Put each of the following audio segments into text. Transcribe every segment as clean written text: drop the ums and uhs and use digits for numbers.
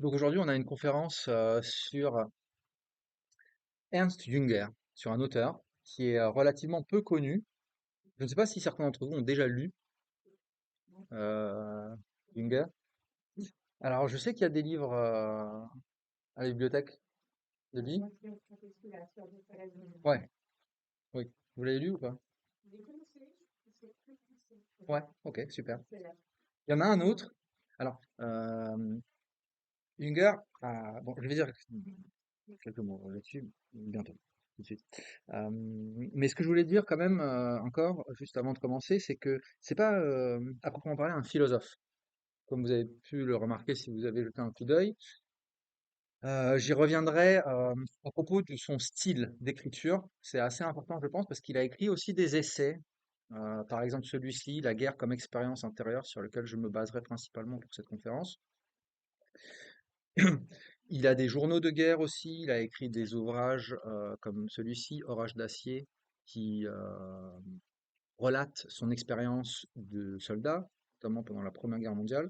Donc aujourd'hui, on a une conférence sur Ernst Jünger, sur un auteur qui est relativement peu connu. Je ne sais pas si certains d'entre vous ont déjà lu euh, Jünger. Alors, je sais qu'il y a des livres à la bibliothèque de lui. Ouais, oui. Vous l'avez lu ou pas? Ouais, ok, super. Il y en a un autre. Alors, Jünger, bon, je vais dire quelques mots là-dessus bientôt, tout de suite. Mais ce que je voulais dire quand même encore, juste avant de commencer, c'est que c'est pas à proprement parler un philosophe, comme vous avez pu le remarquer si vous avez jeté un coup d'œil. J'y reviendrai à propos de son style d'écriture. C'est assez important, je pense, parce qu'il a écrit aussi des essais. Par exemple, celui-ci, La guerre comme expérience intérieure, sur lequel je me baserai principalement pour cette conférence. Il a des journaux de guerre aussi, il a écrit des ouvrages comme celui-ci, Orage d'acier, qui relate son expérience de soldat, notamment pendant la Première Guerre mondiale.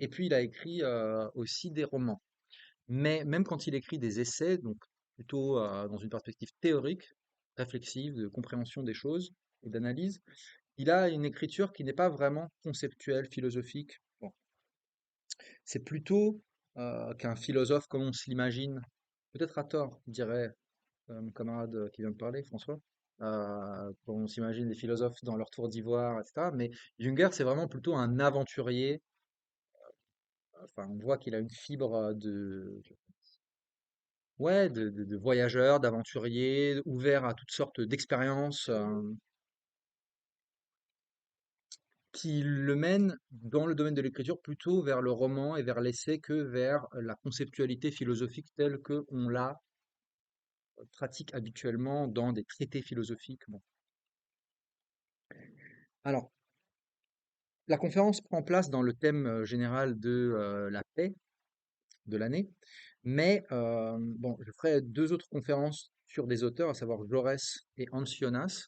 Et puis il a écrit aussi des romans. Mais même quand il écrit des essais, donc plutôt dans une perspective théorique, réflexive, de compréhension des choses et d'analyse, il a une écriture qui n'est pas vraiment conceptuelle, philosophique. Bon, c'est plutôt qu'un philosophe comme on se l'imagine, peut-être à tort, dirait mon camarade qui vient de parler, François. On s'imagine des philosophes dans leur tour d'ivoire, etc. Mais Junger, c'est vraiment plutôt un aventurier. Enfin, on voit qu'il a une fibre ouais, de voyageur, d'aventurier, ouvert à toutes sortes d'expériences, qui le mènent dans le domaine de l'écriture plutôt vers le roman et vers l'essai que vers la conceptualité philosophique telle que on la pratique habituellement dans des traités philosophiques. Bon. Alors, la conférence prend place dans le thème général de la paix de l'année, mais bon, je ferai deux autres conférences sur des auteurs, à savoir Jaurès et Hans Jonas,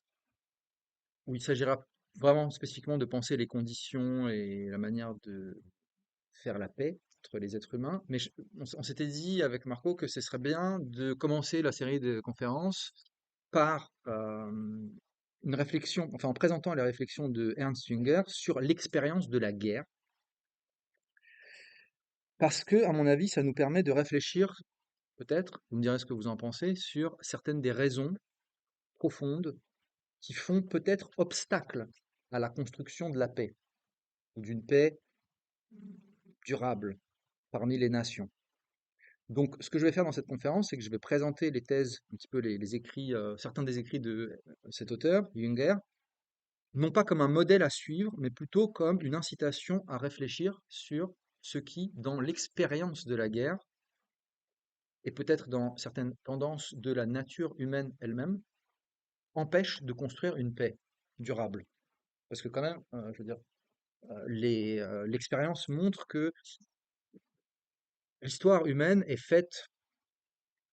où il s'agira vraiment spécifiquement de penser les conditions et la manière de faire la paix entre les êtres humains. Mais on s'était dit avec Marco que ce serait bien de commencer la série de conférences par une réflexion, enfin en présentant les réflexions de Ernst Jünger sur l'expérience de la guerre, parce que, à mon avis, ça nous permet de réfléchir, peut-être, vous me direz ce que vous en pensez, sur certaines des raisons profondes qui font peut-être obstacle à la construction de la paix, ou d'une paix durable parmi les nations. Donc, ce que je vais faire dans cette conférence, c'est que je vais présenter les thèses, un petit peu les écrits, certains des écrits de cet auteur, Jünger, non pas comme un modèle à suivre, mais plutôt comme une incitation à réfléchir sur ce qui, dans l'expérience de la guerre, et peut-être dans certaines tendances de la nature humaine elle-même, empêche de construire une paix durable. Parce que quand même, je veux dire, l'expérience montre que l'histoire humaine est faite,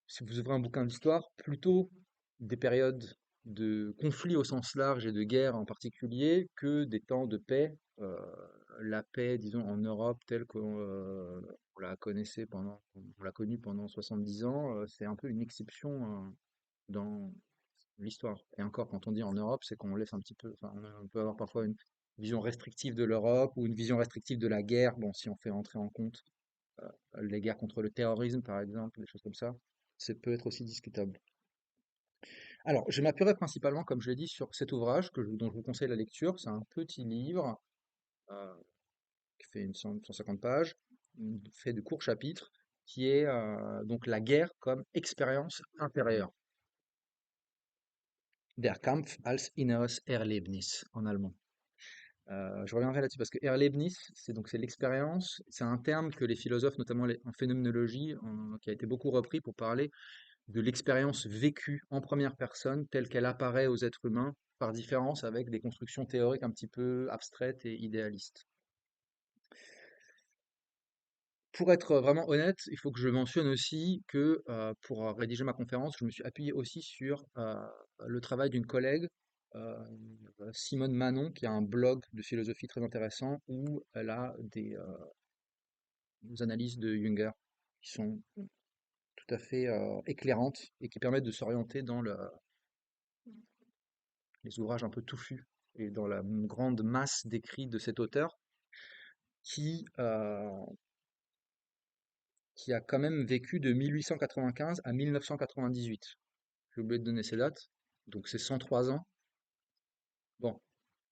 si vous ouvrez un bouquin d'histoire, plutôt des périodes de conflits au sens large et de guerre en particulier que des temps de paix. La paix, disons, en Europe telle qu'on on la connaissait on l'a connue pendant 70 ans, c'est un peu une exception dans l'histoire. Et encore, quand on dit en Europe, c'est qu'on laisse un petit peu, enfin, on peut avoir parfois une vision restrictive de l'Europe ou une vision restrictive de la guerre. Bon, si on fait entrer en compte les guerres contre le terrorisme, par exemple, des choses comme ça, c'est peut être aussi discutable. Alors, je m'appuierai principalement, comme je l'ai dit, sur cet ouvrage dont je vous conseille la lecture. C'est un petit livre euh, qui fait une 150 pages, fait de courts chapitres, qui est donc la guerre comme expérience intérieure. Der Kampf als inneres Erlebnis en allemand. Je reviendrai là-dessus parce que Erlebnis, c'est l'expérience. C'est un terme que les philosophes, notamment en phénoménologie, qui a été beaucoup repris pour parler de l'expérience vécue en première personne telle qu'elle apparaît aux êtres humains, par différence avec des constructions théoriques un petit peu abstraites et idéalistes. Pour être vraiment honnête, il faut que je mentionne aussi que pour rédiger ma conférence, je me suis appuyé aussi sur le travail d'une collègue, euh, Simone Manon, qui a un blog de philosophie très intéressant où elle a des analyses de Junger. qui sont tout à fait éclairantes et qui permettent de s'orienter dans les ouvrages un peu touffus et dans la grande masse d'écrits de cet auteur qui, euh, qui a quand même vécu de 1895 à 1998. J'ai oublié de donner ces dates, donc c'est 103 ans. Bon,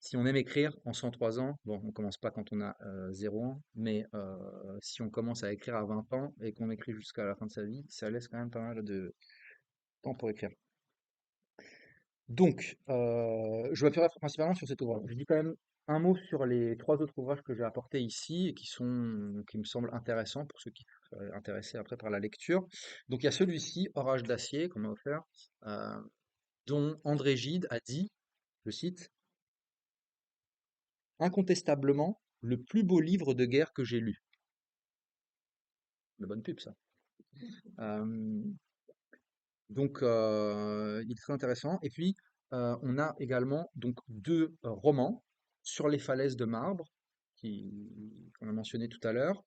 si on aime écrire en 103 ans, bon, on commence pas quand on a 0 ans, mais si on commence à écrire à 20 ans et qu'on écrit jusqu'à la fin de sa vie, ça laisse quand même pas mal de temps pour écrire. Donc, je m'appuierai principalement sur cet ouvrage. Je dis quand même un mot sur les trois autres ouvrages que j'ai apportés ici et qui me semblent intéressants pour ceux qui seraient intéressés après par la lecture. Donc, il y a celui-ci, Orage d'acier, qu'on m'a offert, euh, dont André Gide a dit, je cite, incontestablement le plus beau livre de guerre que j'ai lu. Une bonne pub, ça. Euh, il est très intéressant. Et puis, on a également donc deux romans sur les falaises de marbre qu'on a mentionné tout à l'heure,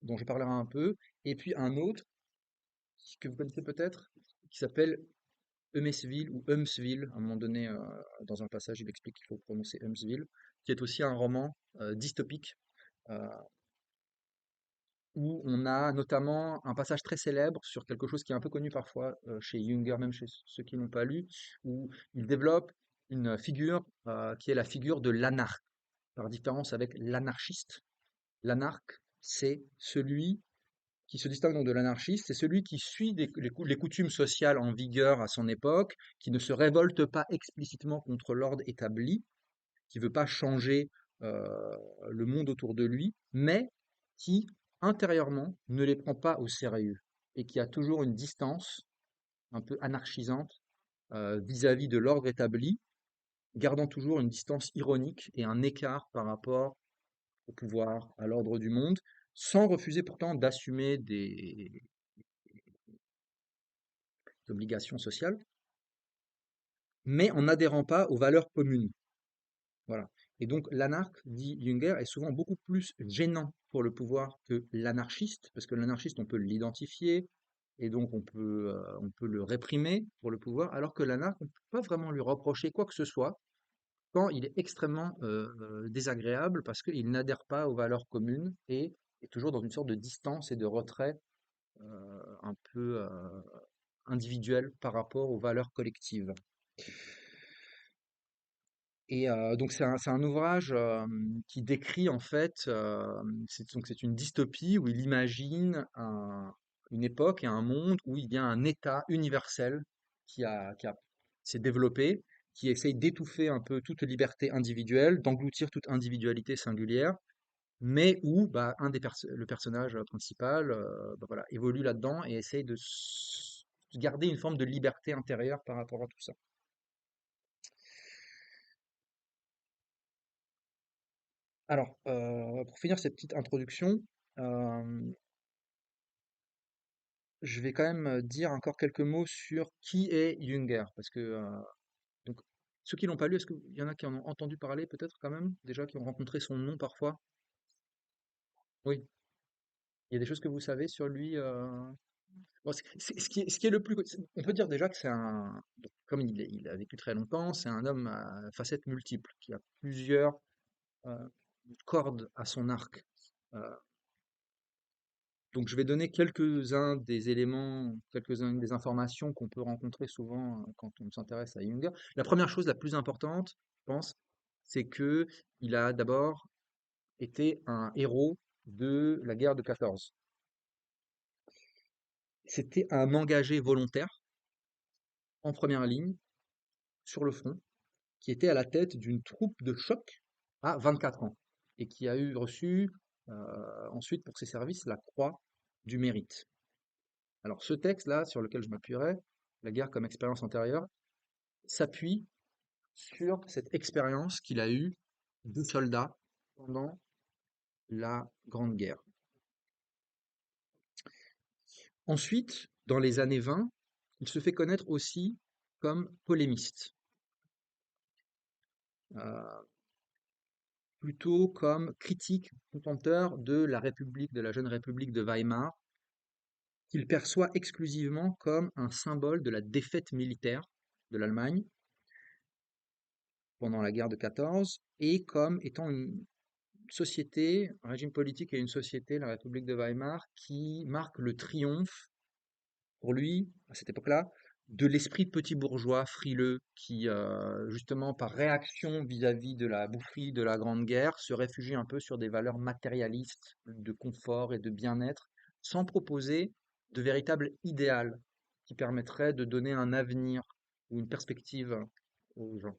dont je parlerai un peu. Et puis un autre que vous connaissez peut-être, qui s'appelle Eumesville ou Humsville. À un moment donné, dans un passage, il explique qu'il faut prononcer Humsville, qui est aussi un roman dystopique. euh, où on a notamment un passage très célèbre sur quelque chose qui est un peu connu parfois chez Junger, même chez ceux qui n'ont pas lu, où il développe une figure qui est la figure de l'anarque, par différence avec l'anarchiste. L'anarque, c'est celui qui se distingue donc de l'anarchiste, c'est celui qui suit les coutumes sociales en vigueur à son époque, qui ne se révolte pas explicitement contre l'ordre établi, qui veut pas changer le monde autour de lui, mais qui intérieurement ne les prend pas au sérieux et qui a toujours une distance un peu anarchisante vis-à-vis de l'ordre établi, gardant toujours une distance ironique et un écart par rapport au pouvoir, à l'ordre du monde, sans refuser pourtant d'assumer des obligations sociales, mais en n'adhérant pas aux valeurs communes. Voilà. Et donc l'anarque, dit Junger, est souvent beaucoup plus gênant pour le pouvoir que l'anarchiste, parce que l'anarchiste, on peut l'identifier, et donc on peut le réprimer pour le pouvoir, alors que l'anarque, on ne peut pas vraiment lui reprocher quoi que ce soit quand il est extrêmement désagréable, parce qu'il n'adhère pas aux valeurs communes et est toujours dans une sorte de distance et de retrait un peu individuel par rapport aux valeurs collectives. Et donc c'est un ouvrage, qui décrit en fait, c'est une dystopie où il imagine une époque et un monde où il y a un État universel qui s'est développé, qui essaye d'étouffer un peu toute liberté individuelle, d'engloutir toute individualité singulière, mais où bah, le personnage principal bah, voilà, évolue là-dedans et essaye de garder une forme de liberté intérieure par rapport à tout ça. Alors, pour finir cette petite introduction, hem, je vais quand même, dire encore quelques mots sur qui est Jünger parce que, donc ceux qui l'ont pas lu, est-ce qu'il y en a qui en ont entendu parler peut-être quand même? Déjà qui ont rencontré son nom parfois? Oui, il y a des choses que vous savez sur lui, Bon, ce qui est le plus on peut dire déjà que c'est un donc comme il a vécu très longtemps, c'est un homme à facettes multiples, qui a plusieurs, heu, cordes à son arc. Heu Donc je vais donner quelques-uns des éléments, quelques-uns des informations qu'on peut rencontrer souvent quand on s'intéresse à Jung. La première chose la plus importante, je pense, c'est que il a d'abord été un héros de la guerre de 14. C'était un engagé volontaire en première ligne sur le front qui était à la tête d'une troupe de choc à 24 ans et qui a eu reçu ensuite pour ses services la croix du mérite. Alors ce texte-là, sur lequel je m'appuierai, La guerre comme expérience antérieure, s'appuie sur cette expérience qu'il a eue de soldat pendant la Grande Guerre. Ensuite, dans les années 20, il se fait connaître aussi comme polémiste, euh, plutôt comme critique, contempteur de la République, de la jeune République de Weimar, qu'il perçoit exclusivement comme un symbole de la défaite militaire de l'Allemagne pendant la guerre de 14 et comme étant une société, un régime politique et une société, la République de Weimar, qui marque le triomphe pour lui, à cette époque-là, de l'esprit de petit bourgeois frileux qui, justement, par réaction vis-à-vis de la boufferie de la Grande Guerre, se réfugie un peu sur des valeurs matérialistes de confort et de bien-être, sans proposer de véritable idéal qui permettrait de donner un avenir ou une perspective aux gens.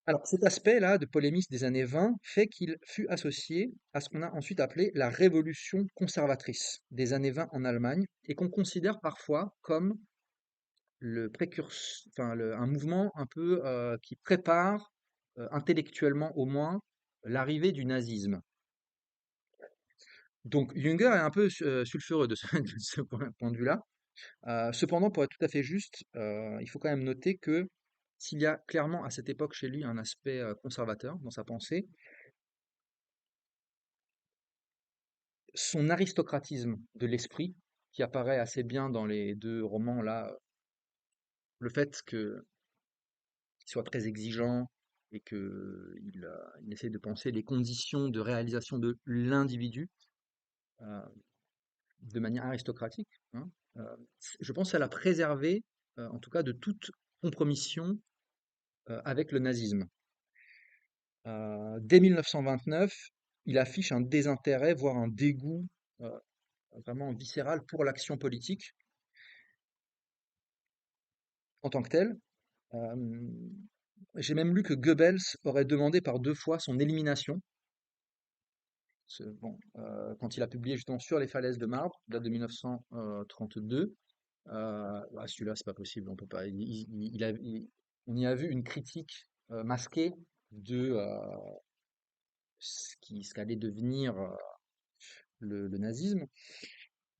Alors, cet aspect-là de polémiste des années 20 fait qu'il fut associé à ce qu'on a ensuite appelé la révolution conservatrice des années 20 en Allemagne et qu'on considère parfois comme le précurseur, enfin, un mouvement un peu qui prépare, intellectuellement au moins, l'arrivée du nazisme. Donc, Jünger est un peu sulfureux de ce, de ce point de vue-là. Cependant, pour être tout à fait juste, il faut quand même noter que s'il y a clairement à cette époque chez lui un aspect conservateur dans sa pensée, son aristocratisme de l'esprit, qui apparaît assez bien dans les deux romans là, le fait qu'il soit très exigeant et qu'il essaie de penser les conditions de réalisation de l'individu euh, de manière aristocratique, hein, je pense que ça l'a préservé, en tout cas, de toute compromission avec le nazisme. Dès 1929, il affiche un désintérêt, voire un dégoût euh, vraiment viscéral pour l'action politique en tant que telle. Euh, j'ai même lu que Goebbels aurait demandé par 2 fois son élimination. Bon, quand il a publié justement Sur les falaises de marbre, date de 1932. Celui-là, c'est pas possible, on peut pas. On y a vu une critique masquée de ce qu'allait devenir le nazisme.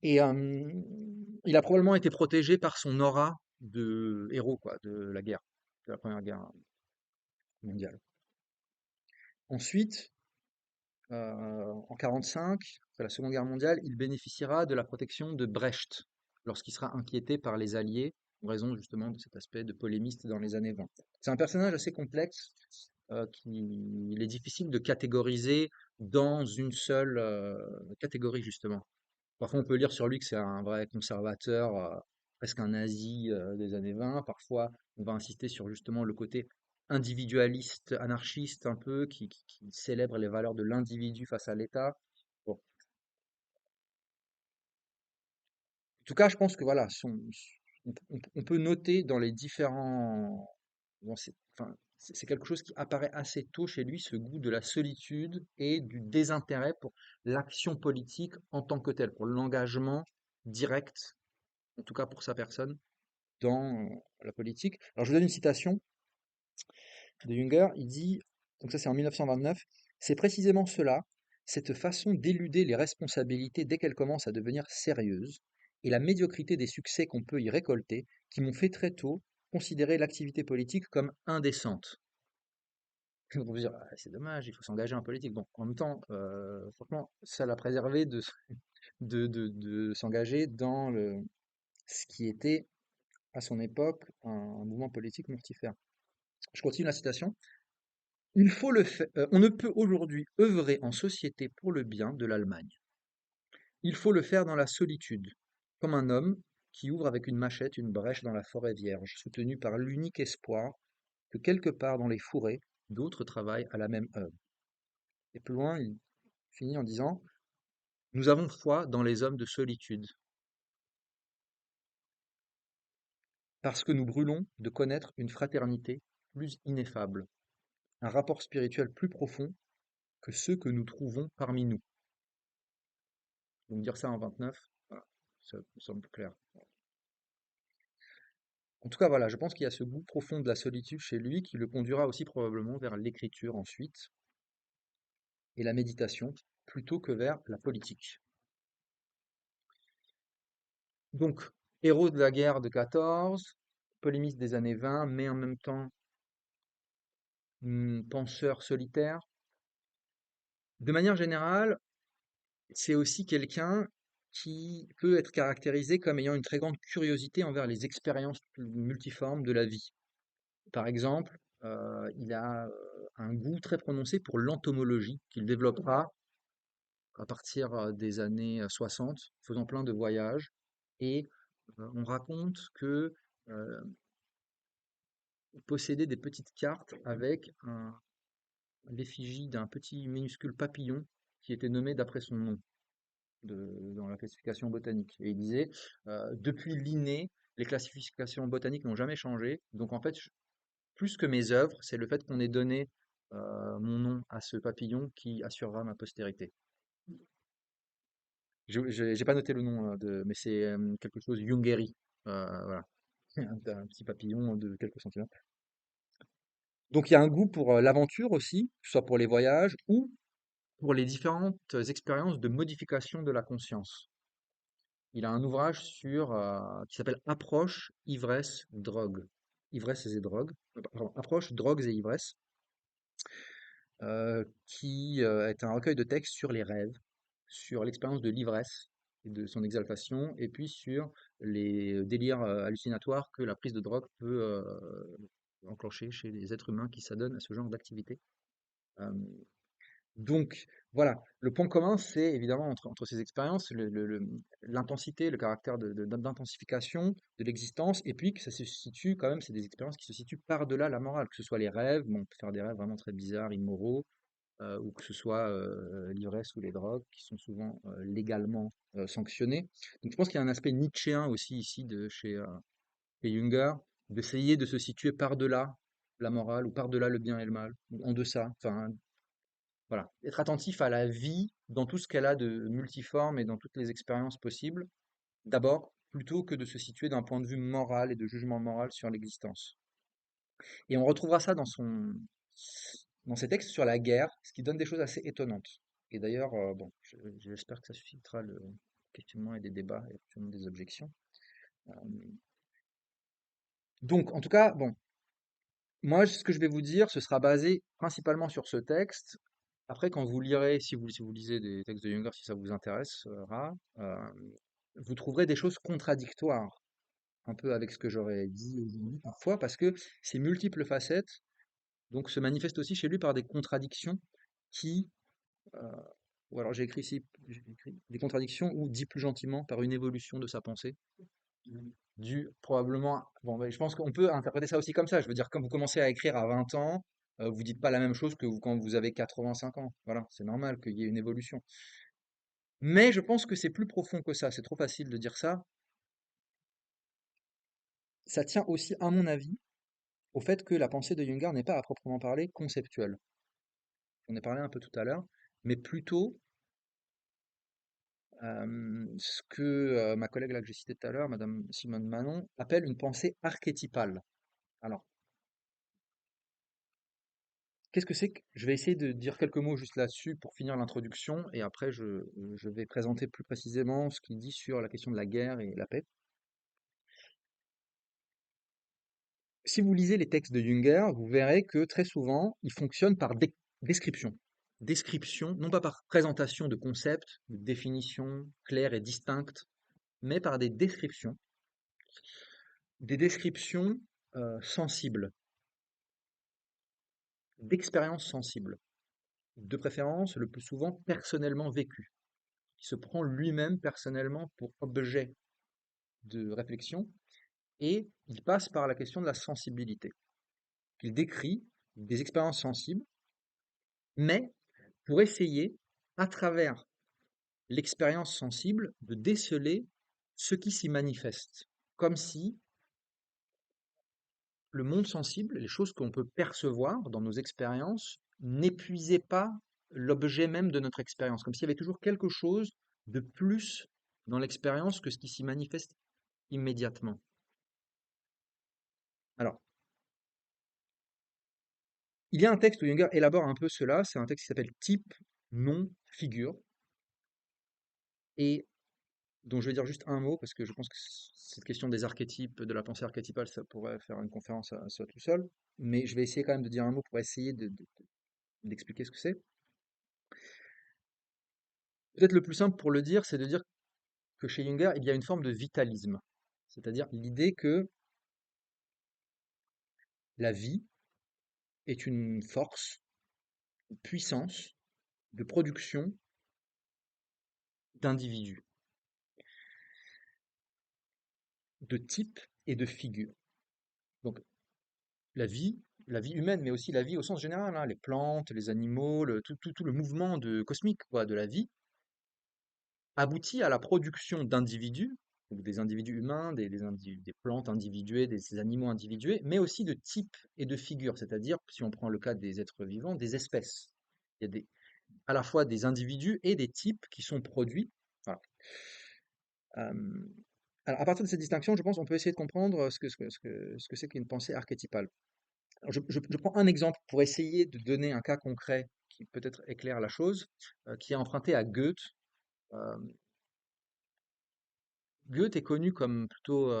Et il a probablement été protégé par son aura de héros, quoi, de la guerre, de la Première Guerre mondiale. Ensuite, en 45, après la Seconde Guerre mondiale, il bénéficiera de la protection de Brecht lorsqu'il sera inquiété par les Alliés, en raison justement de cet aspect de polémiste dans les années 20. C'est un personnage assez complexe, qu'il est difficile de catégoriser dans une seule catégorie, justement. Parfois, on peut lire sur lui que c'est un vrai conservateur, presque un nazi des années 20. Parfois, on va insister sur justement le côté individualiste, anarchiste un peu, qui célèbre les valeurs de l'individu face à l'État. Bon. En tout cas, je pense que voilà, on peut noter dans les différents. Bon, enfin, c'est quelque chose qui apparaît assez tôt chez lui, ce goût de la solitude et du désintérêt pour l'action politique en tant que telle, pour l'engagement direct, en tout cas pour sa personne, dans la politique. Alors je vous donne une citation de Junger, il dit, donc ça c'est en 1929, c'est précisément cela, cette façon d'éluder les responsabilités dès qu'elles commencent à devenir sérieuses, et la médiocrité des succès qu'on peut y récolter, qui m'ont fait très tôt considérer l'activité politique comme indécente. On peut dire, ah, c'est dommage, il faut s'engager en politique. Bon, en même temps, franchement, ça l'a préservé de s'engager dans ce qui était à son époque un mouvement politique mortifère. Je continue la citation. Il faut le faire. On ne peut aujourd'hui œuvrer en société pour le bien de l'Allemagne. Il faut le faire dans la solitude, comme un homme qui ouvre avec une machette une brèche dans la forêt vierge, soutenu par l'unique espoir que quelque part dans les fourrés, d'autres travaillent à la même œuvre. Et plus loin, il finit en disant, nous avons foi dans les hommes de solitude, parce que nous brûlons de connaître une fraternité plus ineffable, un rapport spirituel plus profond que ceux que nous trouvons parmi nous. Donc dire ça en 29, voilà, ça me semble clair. En tout cas, voilà, je pense qu'il y a ce goût profond de la solitude chez lui qui le conduira aussi probablement vers l'écriture ensuite et la méditation plutôt que vers la politique. Donc, héros de la guerre de 14, polémiste des années 20, mais en même temps penseur solitaire. De manière générale, c'est aussi quelqu'un qui peut être caractérisé comme ayant une très grande curiosité envers les expériences multiformes de la vie. Par exemple, il a un goût très prononcé pour l'entomologie qu'il développera à partir des années 60, faisant plein de voyages. Et on raconte que euh, il possédait des petites cartes avec l'effigie d'un petit minuscule papillon qui était nommé d'après son nom dans la classification botanique. Et il disait, depuis l'inné, les classifications botaniques n'ont jamais changé. Donc en fait, plus que mes œuvres, c'est le fait qu'on ait donné mon nom à ce papillon qui assurera ma postérité. Je j'ai pas noté le nom mais c'est quelque chose Jungeri. Voilà, un petit papillon de quelques centimètres. Donc il y a un goût pour l'aventure aussi, que ce soit pour les voyages ou pour les différentes expériences de modification de la conscience. Il a un ouvrage qui s'appelle Approche, ivresse, drogue. Ivresse et drogue. Pardon, Approche, drogues et ivresse, qui est un recueil de textes sur les rêves, sur l'expérience de l'ivresse et de son exaltation, et puis sur les délires hallucinatoires que la prise de drogue peut enclencher chez les êtres humains qui s'adonnent à ce genre d'activité. Euh, donc voilà, le point commun, c'est évidemment entre ces expériences l'intensité, le caractère d'intensification de l'existence, et puis que ça se situe quand même, c'est des expériences qui se situent par-delà la morale, que ce soit les rêves, bon, on peut faire des rêves vraiment très bizarres, immoraux, ou que ce soit l'ivresse ou les drogues, qui sont souvent légalement sanctionnés. Donc je pense qu'il y a un aspect nietzschéen aussi ici chez Junger, d'essayer de se situer par-delà la morale, ou par-delà le bien et le mal, ou en deçà, enfin voilà, être attentif à la vie dans tout ce qu'elle a de multiforme et dans toutes les expériences possibles, d'abord, plutôt que de se situer d'un point de vue moral et de jugement moral sur l'existence. Et on retrouvera ça dans ses textes sur la guerre, ce qui donne des choses assez étonnantes. Et d'ailleurs, bon, j'espère que ça suscitera le questionnement et des débats et éventuellement des objections. Euh, donc, en tout cas, bon, moi, ce que je vais vous dire, ce sera basé principalement sur ce texte. Après, quand vous lirez, si vous lisez des textes de Junger, si ça vous intéressera, vous trouverez des choses contradictoires, un peu avec ce que j'aurais dit aujourd'hui parfois, parce que ces multiples facettes, donc, se manifestent aussi chez lui par des contradictions qui, euh, ou alors j'ai écrit des contradictions, ou dit plus gentiment, par une évolution de sa pensée, dû probablement. Bon, je pense qu'on peut interpréter ça aussi comme ça. Je veux dire, quand vous commencez à écrire à 20 ans, vous dites pas la même chose que quand vous avez 85 ans. Voilà, c'est normal qu'il y ait une évolution. Mais je pense que c'est plus profond que ça. C'est trop facile de dire ça. Ça tient aussi, à mon avis, au fait que la pensée de Junger n'est pas à proprement parler conceptuelle. On en a parlé un peu tout à l'heure, mais plutôt ce que ma collègue là que j'ai citée tout à l'heure, Madame Simone Manon, appelle une pensée archétypale. Alors, qu'est-ce que c'est que... Je vais essayer de dire quelques mots juste là-dessus pour finir l'introduction, et après je vais présenter plus précisément ce qu'il dit sur la question de la guerre et la paix. Si vous lisez les textes de Junger, vous verrez que très souvent, il fonctionne par description. Description, non pas par présentation de concepts, de définitions claires et distinctes, mais par des descriptions sensibles, d'expériences sensibles, de préférence le plus souvent personnellement vécues, qui se prend lui-même personnellement pour objet de réflexion, et il passe par la question de la sensibilité. Il décrit des expériences sensibles, mais pour essayer, à travers l'expérience sensible, de déceler ce qui s'y manifeste, comme si le monde sensible, les choses qu'on peut percevoir dans nos expériences, n'épuisaient pas l'objet même de notre expérience, comme s'il y avait toujours quelque chose de plus dans l'expérience que ce qui s'y manifeste immédiatement. Alors, il y a un texte où Junger élabore un peu cela, c'est un texte qui s'appelle Type, nom, figure, et dont je vais dire juste un mot, parce que je pense que cette question des archétypes, de la pensée archétypale, ça pourrait faire une conférence à soi tout seul, mais je vais essayer quand même de dire un mot pour essayer d'expliquer ce que c'est. Peut-être le plus simple pour le dire, c'est de dire que chez Junger, il y a une forme de vitalisme, c'est-à-dire l'idée que la vie est une force, une puissance de production d'individus, de type et de figure. Donc la vie humaine, mais aussi la vie au sens général, hein, les plantes, les animaux, tout le mouvement cosmique quoi, de la vie, aboutit à la production d'individus, donc des individus humains, des plantes individuées, des animaux individués, mais aussi de types et de figures, c'est-à-dire, si on prend le cas des êtres vivants, des espèces. Il y a à la fois des individus et des types qui sont produits. Voilà. Euh, alors, à partir de cette distinction, je pense qu'on peut essayer de comprendre ce que c'est qu'une pensée archétypale. Alors, je prends un exemple pour essayer de donner un cas concret qui peut-être éclaire la chose, qui est emprunté à Goethe. Euh, Goethe est connu comme plutôt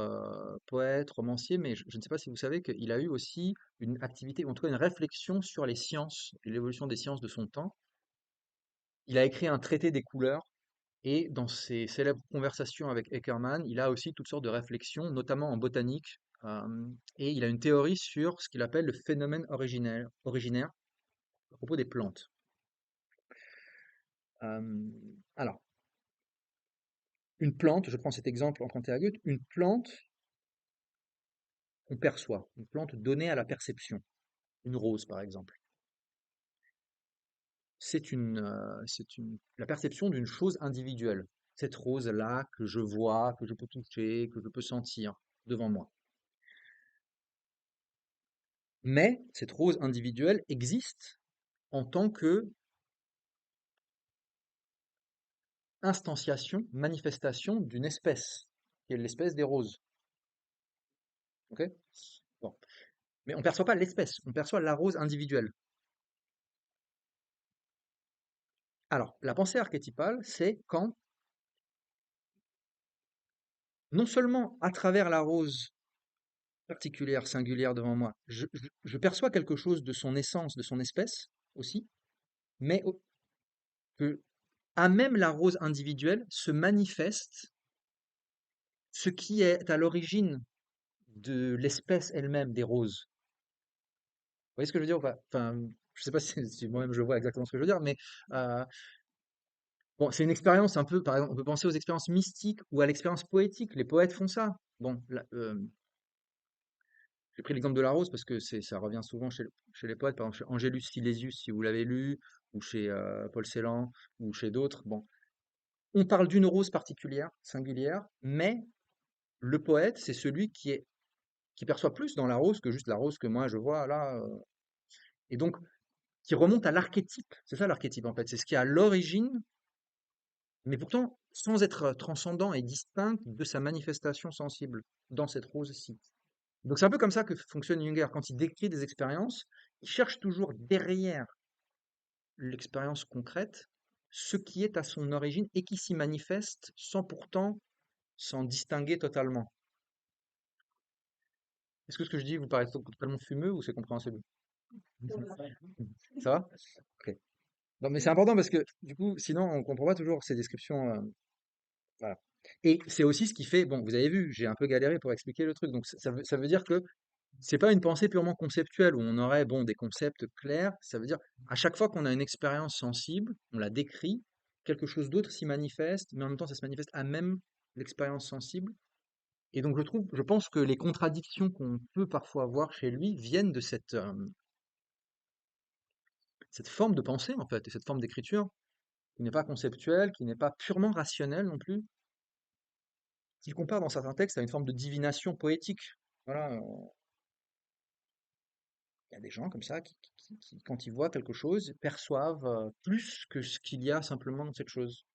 poète, romancier, mais je ne sais pas si vous savez qu'il a eu aussi une activité, ou en tout cas une réflexion sur les sciences et l'évolution des sciences de son temps. Il a écrit un traité des couleurs, et dans ses célèbres conversations avec Eckermann, il a aussi toutes sortes de réflexions, notamment en botanique, et il a une théorie sur ce qu'il appelle le phénomène originaire à propos des plantes. Euh, alors, une plante, je prends cet exemple emprunté à Goethe, une plante qu'on perçoit, une plante donnée à la perception, une rose par exemple. La perception d'une chose individuelle. Cette rose-là que je vois, que je peux toucher, que je peux sentir devant moi. Mais cette rose individuelle existe en tant que instantiation, manifestation d'une espèce, qui est l'espèce des roses. Ok. Bon. Mais on ne perçoit pas l'espèce, on perçoit la rose individuelle. Alors, la pensée archétypale, c'est quand, non seulement à travers la rose particulière, singulière devant moi, je perçois quelque chose de son essence, de son espèce aussi, mais que à même la rose individuelle se manifeste ce qui est à l'origine de l'espèce elle-même des roses. Vous voyez ce que je veux dire ou pas? Enfin, je sais pas si moi-même je vois exactement ce que je veux dire, mais euh, bon, c'est une expérience un peu, par exemple, on peut penser aux expériences mystiques ou à l'expérience poétique. Les poètes font ça. Bon, là, j'ai pris l'exemple de la rose parce que ça revient souvent chez les poètes, par exemple chez Angelus Silesius, si vous l'avez lu, ou chez Paul Celan, ou chez d'autres. Bon, on parle d'une rose particulière, singulière, mais le poète, c'est celui qui perçoit plus dans la rose que juste la rose que moi je vois là. Et donc, qui remonte à l'archétype. C'est ça l'archétype en fait. C'est ce qui est à l'origine, mais pourtant sans être transcendant et distinct de sa manifestation sensible dans cette rose-ci. Donc c'est un peu comme ça que fonctionne Junger. Quand il décrit des expériences, il cherche toujours derrière l'expérience concrète ce qui est à son origine et qui s'y manifeste sans pourtant s'en distinguer totalement. Est-ce que ce que je dis vous paraît totalement fumeux ou c'est compréhensible? Ça va? Ok. Non, mais c'est important parce que du coup, sinon on comprend pas toujours ces descriptions. Voilà. Et c'est aussi ce qui fait, bon, vous avez vu, j'ai un peu galéré pour expliquer le truc. Donc ça veut dire que c'est pas une pensée purement conceptuelle où on aurait, bon, des concepts clairs. Ça veut dire à chaque fois qu'on a une expérience sensible, on la décrit, quelque chose d'autre s'y manifeste, mais en même temps ça se manifeste à même l'expérience sensible. Et donc je pense que les contradictions qu'on peut parfois voir chez lui viennent de cette forme de pensée en fait, et cette forme d'écriture qui n'est pas conceptuelle, qui n'est pas purement rationnelle non plus, qu'il compare dans certains textes à une forme de divination poétique. Voilà, il y a des gens comme ça qui, quand ils voient quelque chose, perçoivent plus que ce qu'il y a simplement dans cette chose.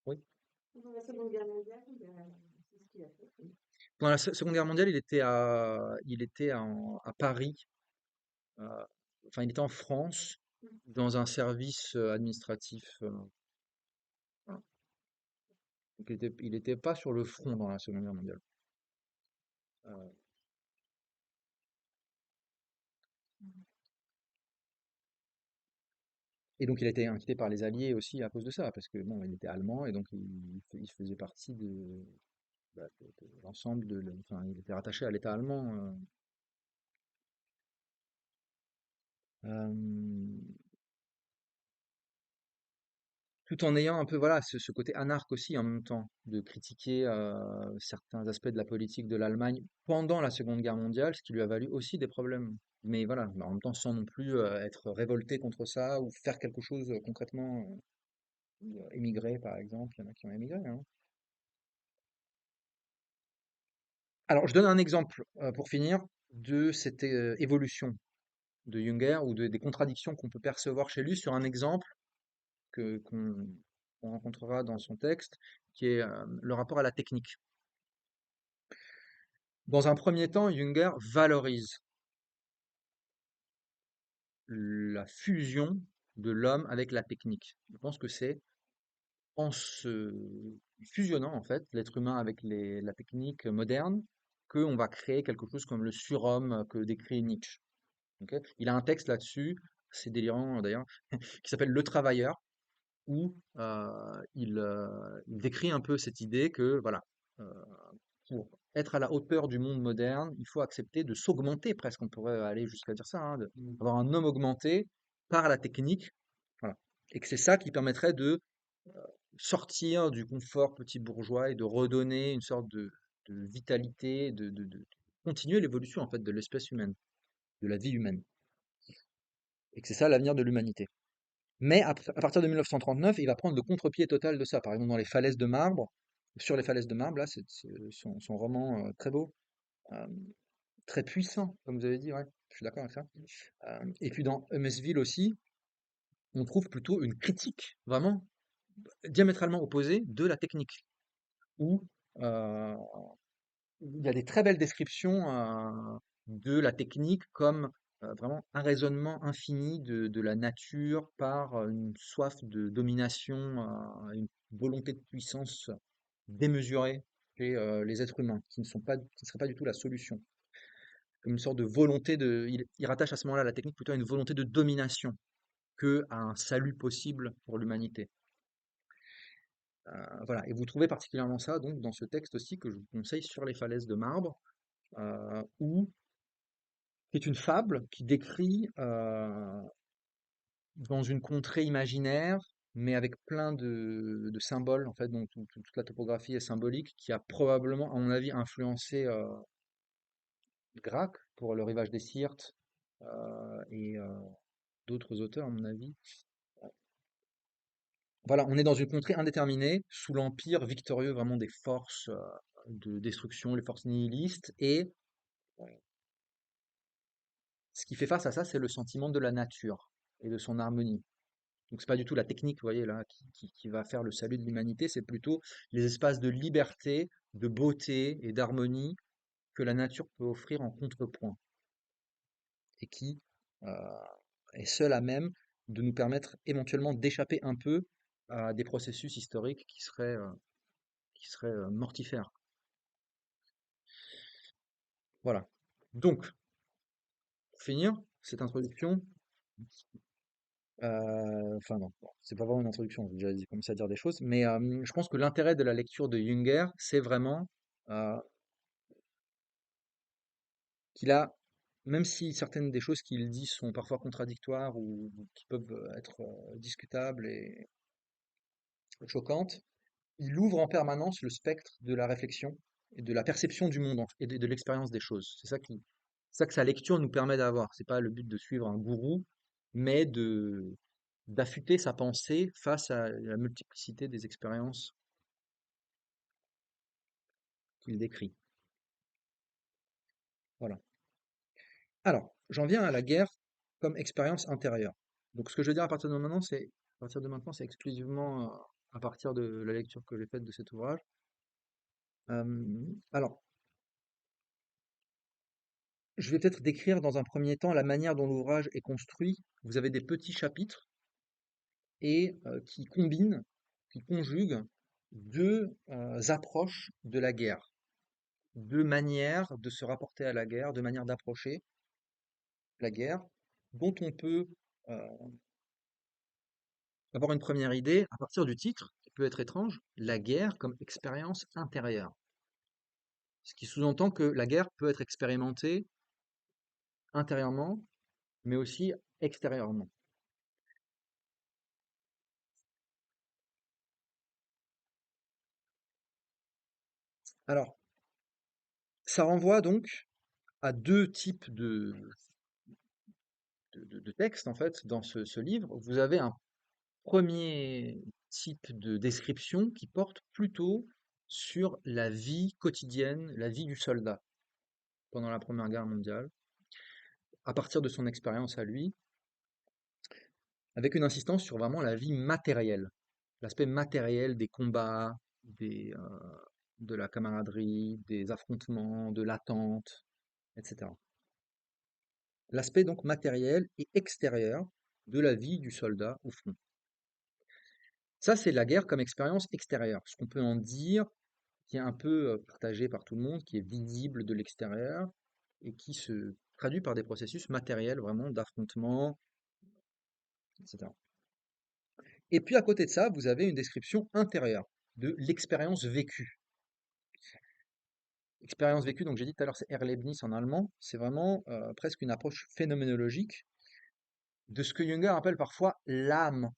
Oui. Pendant la Seconde Guerre mondiale, c'est ce qu'il a fait. Pendant la Seconde Guerre mondiale, il était à Paris, euh, enfin il était en France, dans un service administratif. Voilà. Donc il était pas sur le front dans la Seconde Guerre mondiale. Euh, Et donc il a été inquiété par les Alliés aussi à cause de ça, parce que bon, il était allemand et donc il faisait partie de l'ensemble enfin, il était rattaché à l'État allemand. Euh, Tout en ayant un peu, voilà, ce côté anarque aussi en même temps, de critiquer certains aspects de la politique de l'Allemagne pendant la Seconde Guerre mondiale, ce qui lui a valu aussi des problèmes. Mais voilà, mais en même temps sans non plus être révolté contre ça ou faire quelque chose concrètement, ou, émigrer par exemple, il y en a qui ont émigré, hein. Alors je donne un exemple pour finir de cette évolution de Junger ou des contradictions qu'on peut percevoir chez lui sur un exemple qu'on rencontrera dans son texte, qui est le rapport à la technique. Dans un premier temps, Junger valorise la fusion de l'homme avec la technique. Je pense que c'est en se fusionnant en fait l'être humain avec la technique moderne qu'on va créer quelque chose comme le surhomme que décrit Nietzsche. Ok. Il a un texte là-dessus, c'est délirant d'ailleurs, qui s'appelle Le Travailleur, où il décrit un peu cette idée que voilà, euh, pour être à la hauteur du monde moderne, il faut accepter de s'augmenter presque, on pourrait aller jusqu'à dire ça, hein, avoir un homme augmenté par la technique, voilà. Et que c'est ça qui permettrait de sortir du confort petit bourgeois et de redonner une sorte de vitalité, de continuer l'évolution en fait de l'espèce humaine, de la vie humaine. Et que c'est ça l'avenir de l'humanité. Mais à partir de 1939, il va prendre le contre-pied total de ça. Par exemple, dans Les Falaises de marbre, sur Les Falaises de marbre, là, c'est son roman très beau, euh, très puissant, comme vous avez dit, ouais, je suis d'accord avec ça. Et puis dans Eumesville aussi, on trouve plutôt une critique vraiment diamétralement opposée de la technique, où euh, il y a des très belles descriptions de la technique comme vraiment un raisonnement infini de la nature par une soif de domination, une volonté de puissance démesurée chez les êtres humains, qui ne seraient pas du tout la solution. Comme une sorte de volonté il rattache à ce moment-là la technique plutôt à une volonté de domination que à un salut possible pour l'humanité. Voilà. Et vous trouvez particulièrement ça donc dans ce texte aussi que je vous conseille sur les falaises de marbre, où qui est une fable qui décrit dans une contrée imaginaire, mais avec plein de symboles, en fait, donc toute la topographie est symbolique, qui a probablement, à mon avis, influencé Gracq pour le rivage des Syrtes et d'autres auteurs, à mon avis. Voilà, on est dans une contrée indéterminée, sous l'empire victorieux vraiment des forces de destruction, les forces nihilistes, et ce qui fait face à ça, c'est le sentiment de la nature et de son harmonie. Donc c'est pas du tout la technique, vous voyez là, qui va faire le salut de l'humanité, c'est plutôt les espaces de liberté, de beauté et d'harmonie que la nature peut offrir en contrepoint et qui euh, est seule à même de nous permettre éventuellement d'échapper un peu à des processus historiques qui seraient mortifères. Voilà. Donc, pour finir cette introduction, enfin non, bon, c'est pas vraiment une introduction, j'ai déjà commencé à dire des choses, mais je pense que l'intérêt de la lecture de Junger, c'est vraiment euh, qu'il a, même si certaines des choses qu'il dit sont parfois contradictoires ou qui peuvent être discutables et choquantes, il ouvre en permanence le spectre de la réflexion et de la perception du monde et de l'expérience des choses. C'est ça que sa lecture nous permet d'avoir. C'est pas le but de suivre un gourou, mais d'affûter sa pensée face à la multiplicité des expériences qu'il décrit. Voilà. Alors, j'en viens à la guerre comme expérience intérieure. Donc, ce que je veux dire à partir de maintenant, c'est exclusivement à partir de la lecture que j'ai faite de cet ouvrage. Alors, je vais peut-être décrire dans un premier temps la manière dont l'ouvrage est construit. Vous avez des petits chapitres et qui conjuguent deux approches de la guerre, deux manières de se rapporter à la guerre, deux manières d'approcher la guerre, dont on peut avoir une première idée à partir du titre, qui peut être étrange, la guerre comme expérience intérieure. Ce qui sous-entend que la guerre peut être expérimentée intérieurement, mais aussi extérieurement. Alors, ça renvoie donc à deux types de textes, en fait, dans ce livre. Vous avez un premier type de description qui porte plutôt sur la vie quotidienne, la vie du soldat pendant la Première Guerre mondiale, à partir de son expérience à lui, avec une insistance sur vraiment la vie matérielle, l'aspect matériel des combats, de la camaraderie, des affrontements, de l'attente, etc. L'aspect donc matériel et extérieur de la vie du soldat au front. Ça, c'est la guerre comme expérience extérieure. Ce qu'on peut en dire, qui est un peu partagé par tout le monde, qui est visible de l'extérieur et qui se traduit par des processus matériels vraiment d'affrontement, etc. Et puis à côté de ça, vous avez une description intérieure de l'expérience vécue. Expérience vécue, donc j'ai dit tout à l'heure, c'est Erlebnis en allemand, c'est vraiment presque une approche phénoménologique de ce que Jünger appelle parfois l'âme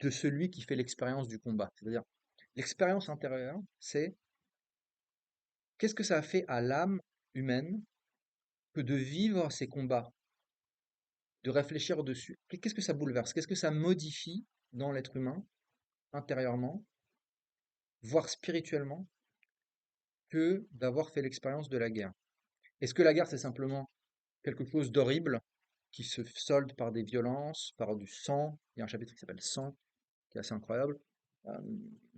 de celui qui fait l'expérience du combat. C'est-à-dire, l'expérience intérieure, c'est qu'est-ce que ça a fait à l'âme humaine que de vivre ces combats, de réfléchir dessus. Qu'est-ce que ça bouleverse? Qu'est-ce que ça modifie dans l'être humain, intérieurement, voire spirituellement, que d'avoir fait l'expérience de la guerre? Est-ce que la guerre, c'est simplement quelque chose d'horrible qui se solde par des violences, par du sang? Il y a un chapitre qui s'appelle Sang, qui est assez incroyable, euh,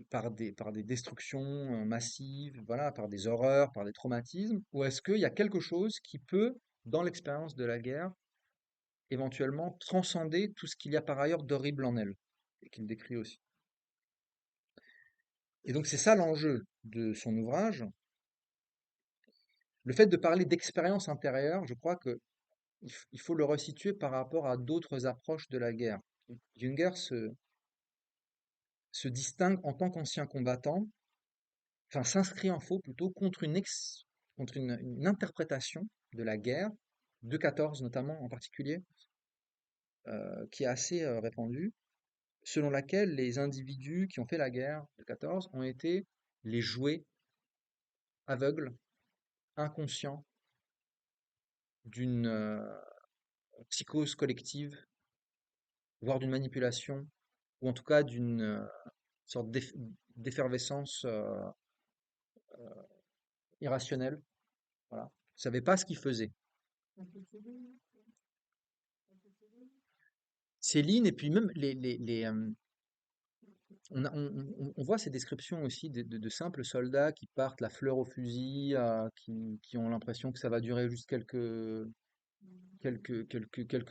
par des destructions massives, voilà, par des horreurs, par des traumatismes, ou est-ce qu'il y a quelque chose qui peut, dans l'expérience de la guerre, éventuellement transcender tout ce qu'il y a par ailleurs d'horrible en elle, et qu'il décrit aussi. Et donc c'est ça l'enjeu de son ouvrage. Le fait de parler d'expérience intérieure, je crois que il faut le resituer par rapport à d'autres approches de la guerre. Junger se distingue en tant qu'ancien combattant, enfin s'inscrit en faux plutôt contre une interprétation de la guerre, de 14 notamment en particulier, qui est assez répandue, selon laquelle les individus qui ont fait la guerre de 14 ont été les jouets aveugles, inconscients d'une psychose collective, voire d'une manipulation, ou en tout cas d'une sorte d'effervescence irrationnelle. Voilà. Ils ne savaient pas ce qu'ils faisaient. Céline, et puis même on voit ces descriptions aussi de simples soldats qui partent la fleur au fusil, qui ont l'impression que ça va durer juste quelques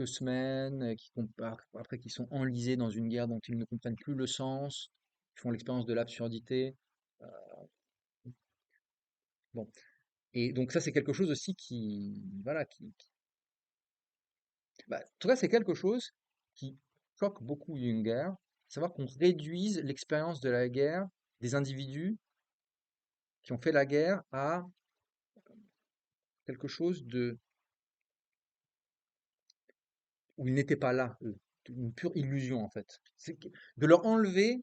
semaines, après qui sont enlisés dans une guerre dont ils ne comprennent plus le sens, qui font l'expérience de l'absurdité. Euh, bon. Et donc ça, c'est quelque chose aussi voilà, bah, en tout cas, c'est quelque chose qui choque beaucoup Junger, savoir qu'on réduise l'expérience de la guerre des individus qui ont fait la guerre à quelque chose où ils n'étaient pas là, eux. Une pure illusion, en fait. De leur enlever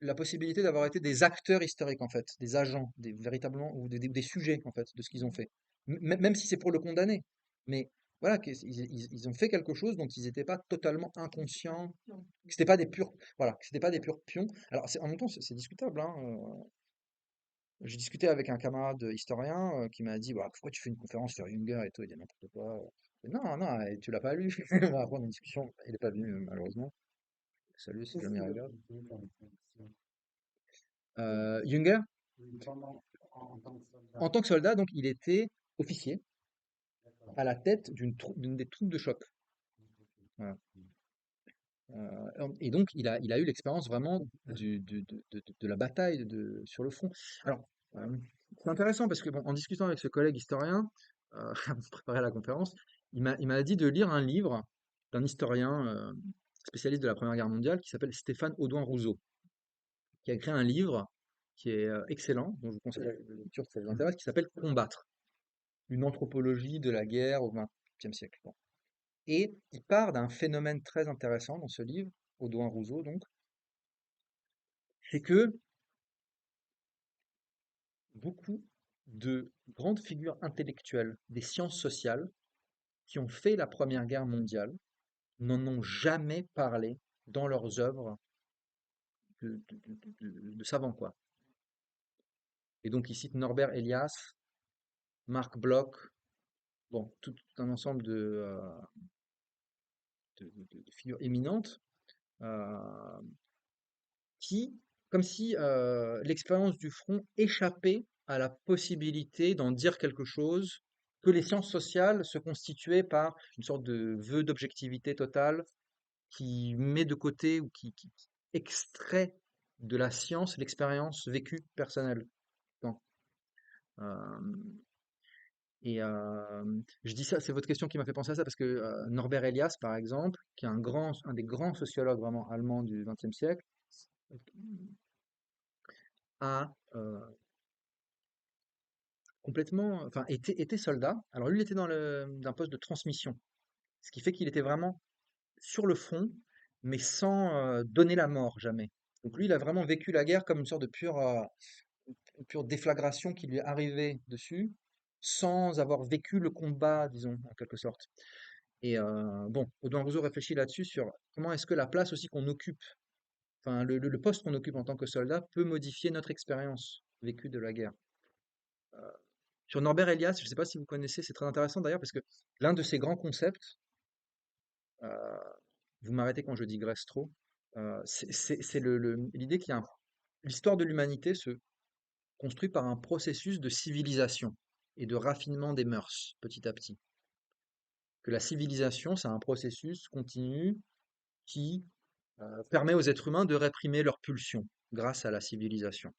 la possibilité d'avoir été des acteurs historiques, en fait, des agents, véritablement, ou des sujets, en fait, de ce qu'ils ont fait. Même si c'est pour le condamner. Mais voilà, ils ont fait quelque chose dont ils n'étaient pas totalement inconscients, que c'était pas des purs, voilà, que c'était pas des purs pions. Alors, en même temps, c'est discutable, hein. J'ai discuté avec un camarade historien qui m'a dit, bah, pourquoi tu fais une conférence sur Junger et tout, il dit n'importe quoi. Non, non, tu l'as pas lu. On va avoir une discussion. Il n'est pas venu, malheureusement. Salut, si jamais il regarde. Junger, en tant que soldat, donc, il était officier à la tête d'une des troupes de choc. Voilà. Et donc, il a eu l'expérience vraiment de la bataille sur le front. Alors, c'est intéressant parce que, bon, en discutant avec ce collègue historien, avant de préparer la conférence, il m'a dit de lire un livre d'un historien spécialiste de la Première Guerre mondiale, qui s'appelle Stéphane Audouin-Rousseau, qui a écrit un livre qui est excellent, dont je vous conseille la lecture si ça vous intéresse, qui s'appelle Combattre, une anthropologie de la guerre au XXe siècle. Bon. Et il part d'un phénomène très intéressant dans ce livre, Audouin-Rousseau donc, c'est que beaucoup de grandes figures intellectuelles des sciences sociales qui ont fait la Première Guerre mondiale n'en ont jamais parlé dans leurs œuvres de savants, quoi. Et donc, il cite Norbert Elias, Marc Bloch, bon, tout un ensemble de figures éminentes euh, qui, comme si l'expérience du front échappait à la possibilité d'en dire quelque chose, que les sciences sociales se constituaient par une sorte de vœu d'objectivité totale qui met de côté ou qui extrait de la science l'expérience vécue personnelle. Bon, je dis ça, c'est votre question qui m'a fait penser à ça parce que Norbert Elias, par exemple, qui est un des grands sociologues vraiment allemands du XXe siècle, a complètement, enfin, était soldat. Alors lui, il était d'un poste de transmission, ce qui fait qu'il était vraiment sur le front, mais sans donner la mort jamais. Donc lui, il a vraiment vécu la guerre comme une sorte de une pure déflagration qui lui est arrivée dessus, sans avoir vécu le combat, disons, en quelque sorte. Et bon, Audouin Rousseau réfléchit là-dessus sur comment est-ce que la place aussi qu'on occupe, enfin le poste qu'on occupe en tant que soldat peut modifier notre expérience vécue de la guerre. Sur Norbert Elias, je ne sais pas si vous connaissez, c'est très intéressant d'ailleurs parce que l'un de ses grands concepts, euh, vous m'arrêtez quand je digresse trop, c'est l'idée qu'il y a l'histoire de l'humanité se construit par un processus de civilisation et de raffinement des mœurs petit à petit. Que la civilisation, c'est un processus continu qui permet aux êtres humains de réprimer leurs pulsions grâce à la civilisation.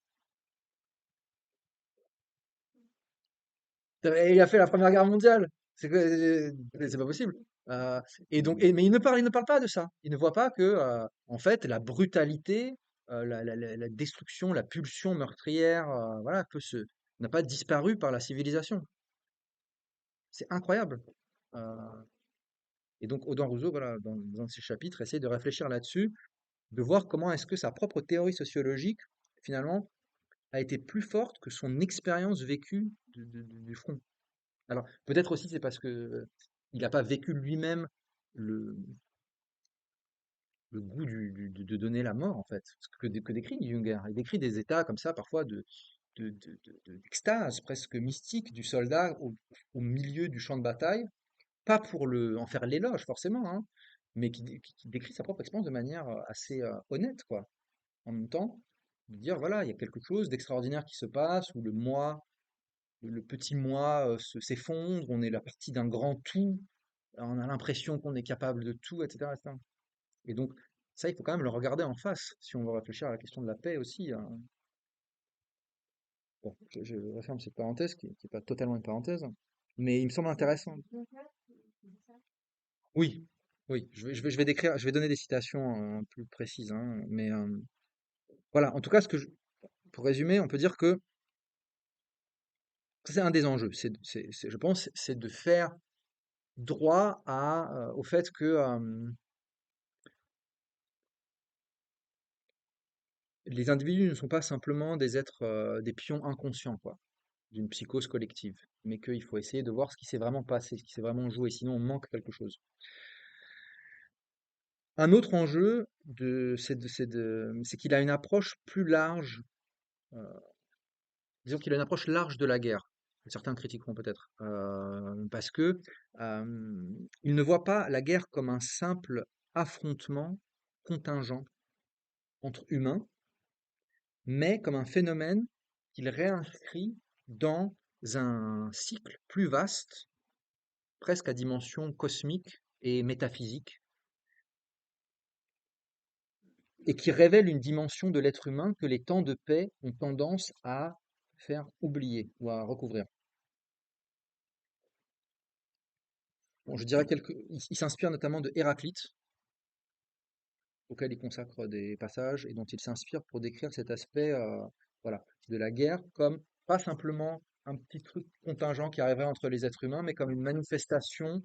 Et il a fait la Première Guerre mondiale. C'est pas possible. Euh, mais il ne parle pas de ça. Il ne voit pas que, en fait, la brutalité, la destruction, la pulsion meurtrière, voilà, n'a pas disparu par la civilisation. C'est incroyable. Euh, et donc, Audin Rousseau, voilà, dans un de ses chapitres, essaie de réfléchir là-dessus, de voir comment est-ce que sa propre théorie sociologique, finalement, a été plus forte que son expérience vécue du front. Alors, peut-être aussi c'est parce que il n'a pas vécu lui-même le, le goût de donner la mort, en fait. Ce que décrit Junger. Il décrit des états comme ça, parfois d'extase presque mystique du soldat au milieu du champ de bataille, pas pour en faire l'éloge forcément, hein, mais qui décrit sa propre expérience de manière assez honnête, quoi. En même temps, de dire, voilà, il y a quelque chose d'extraordinaire qui se passe, où le petit moi s'effondre, on est la partie d'un grand tout, on a l'impression qu'on est capable de tout, etc., etc. Et donc, ça, il faut quand même le regarder en face, si on veut réfléchir à la question de la paix aussi, hein. Bon, je referme cette parenthèse, qui n'est pas totalement une parenthèse, mais il me semble intéressant. Oui, oui, je vais décrire, je vais donner des citations plus précises, hein, mais voilà, en tout cas, pour résumer, on peut dire que c'est un des enjeux, je pense, c'est de faire droit au fait que les individus ne sont pas simplement des êtres, des pions inconscients, quoi, d'une psychose collective, mais qu'il faut essayer de voir ce qui s'est vraiment passé, ce qui s'est vraiment joué, sinon on manque quelque chose. Un autre enjeu, c'est qu'il a une approche plus large, euh, disons qu'il a une approche large de la guerre. Certains critiqueront peut-être, parce que il ne voit pas la guerre comme un simple affrontement contingent entre humains, mais comme un phénomène qu'il réinscrit dans un cycle plus vaste, presque à dimension cosmique et métaphysique, et qui révèle une dimension de l'être humain que les temps de paix ont tendance à faire oublier ou à recouvrir. Bon, je dirais il s'inspire notamment de Héraclite, auquel il consacre des passages et dont il s'inspire pour décrire cet aspect, voilà, de la guerre comme pas simplement un petit truc contingent qui arriverait entre les êtres humains, mais comme une manifestation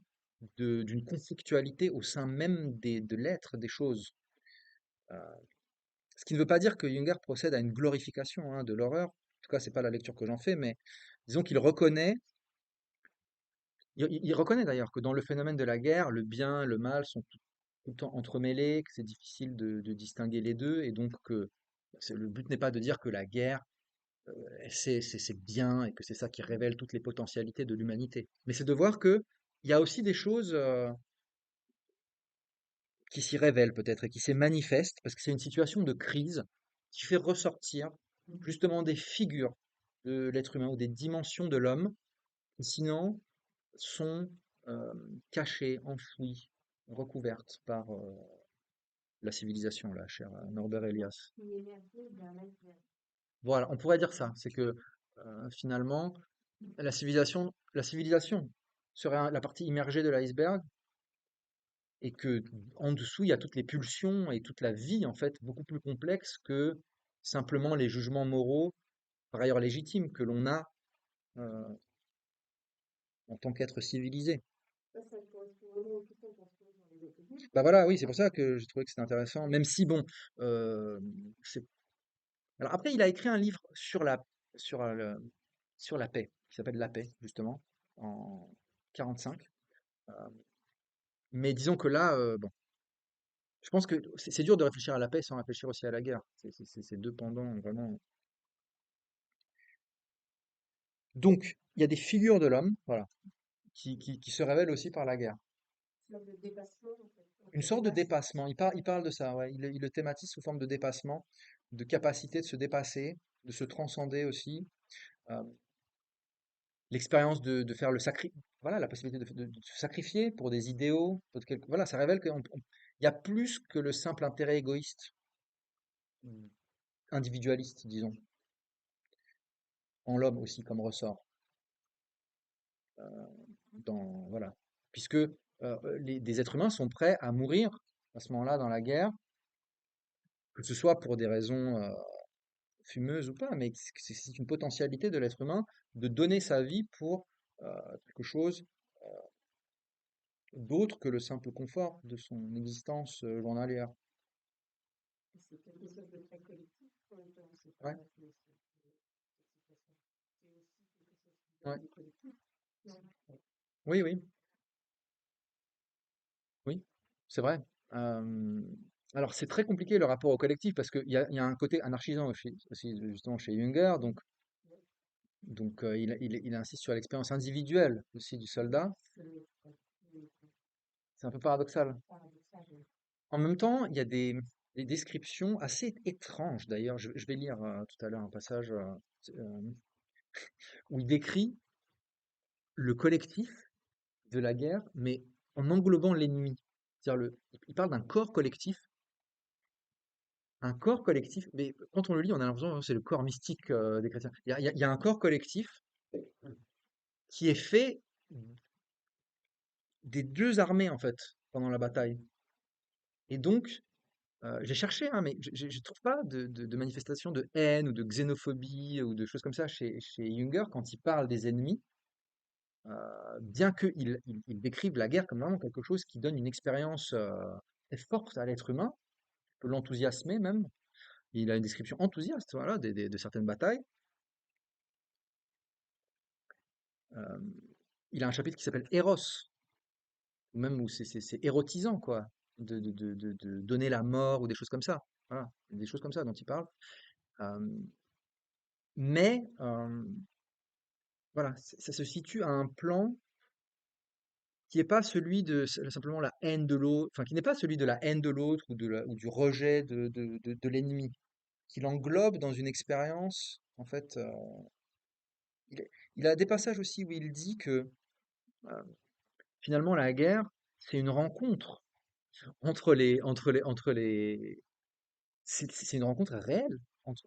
d'une conflictualité au sein même de l'être des choses. Euh, Ce qui ne veut pas dire que Junger procède à une glorification hein, de l'horreur. En tout cas, c'est pas la lecture que j'en fais, mais disons qu'il reconnaît, il reconnaît d'ailleurs que dans le phénomène de la guerre, le bien, le mal sont tout le temps entremêlés, que c'est difficile de distinguer les deux, et donc que le but n'est pas de dire que la guerre, c'est bien et que c'est ça qui révèle toutes les potentialités de l'humanité. Mais c'est de voir que il y a aussi des choses qui s'y révèlent peut-être et qui s'y manifestent, parce que c'est une situation de crise qui fait ressortir justement des figures de l'être humain ou des dimensions de l'homme qui sinon sont euh, cachées, enfouies, recouvertes par la civilisation, là, cher Norbert Elias. Qui émergeait d'un iceberg. Voilà, on pourrait dire ça. C'est que finalement, la civilisation serait la partie immergée de l'iceberg et que en dessous, il y a toutes les pulsions et toute la vie, en fait, beaucoup plus complexe que simplement les jugements moraux, par ailleurs légitimes, que l'on a euh, en tant qu'être civilisé. Ça correspond vraiment aux questions qu'on se pose dans les études. Bah voilà, oui, c'est pour ça que j'ai trouvé que c'était intéressant, même si bon, euh, c'est- alors après, il a écrit un livre sur sur la paix, qui s'appelle La paix, justement, en 45. Euh, mais disons que là, bon, je pense que c'est dur de réfléchir à la paix sans réfléchir aussi à la guerre. C'est deux pendants vraiment. Donc, il y a des figures de l'homme, voilà, qui se révèlent aussi par la guerre. Sur le dépassement, en fait. On Une se sorte de dépasse. dépassement. Il parle de ça, ouais. Il le thématise sous forme de dépassement, de capacité de se dépasser, de se transcender aussi. Euh, L'expérience de faire voilà, la possibilité de se sacrifier pour des idéaux, voilà, ça révèle qu'il y a plus que le simple intérêt égoïste, individualiste, disons, en l'homme aussi comme ressort. Voilà. Puisque des êtres humains sont prêts à mourir à ce moment-là dans la guerre, que ce soit pour des raisons fumeuses ou pas, mais c'est une potentialité de l'être humain de donner sa vie pour quelque chose d'autre que le simple confort de son existence journalière. C'est quelque chose de très collectif. En même temps, c'est pas Ouais, cette situation. C'est aussi quelque chose qui vient ouais. du collectif. Non. Oui, oui, oui, c'est vrai. Euh, alors c'est très compliqué le rapport au collectif parce qu'il y a un côté anarchisant aussi, justement chez Junger, donc il insiste sur l'expérience individuelle aussi du soldat. C'est C'est un peu paradoxal. paradoxal. En même temps, il y a des descriptions assez étranges d'ailleurs. Je vais lire tout à l'heure un passage euh, où il décrit le collectif de la guerre, mais en englobant l'ennemi. C'est-à-dire il parle d'un corps collectif, un corps collectif, mais quand on le lit, on a l'impression que c'est le corps mystique des chrétiens. Il y a un corps collectif qui est fait des deux armées en fait pendant la bataille. Et donc, j'ai cherché, hein, mais je trouve pas de manifestation de haine ou de xénophobie ou de choses comme ça chez Junger quand il parle des ennemis, bien qu'il décrive la guerre comme vraiment quelque chose qui donne une expérience très forte à l'être humain, peut l'enthousiasmer même. Il a une description enthousiaste, voilà, de certaines batailles. Euh, il a un chapitre qui s'appelle Eros, ou même où c'est érotisant, quoi, de donner la mort ou des choses comme ça. Voilà, des choses comme ça dont il parle. Euh, mais voilà, ça se situe à un plan qui n'est pas celui de simplement la haine de l'autre, enfin qui n'est pas celui de la haine de l'autre ou du rejet de l'ennemi, qu'il englobe dans une expérience, en fait, il, il a des passages aussi où il dit que euh, finalement la guerre, c'est une rencontre entre les, c'est une rencontre réelle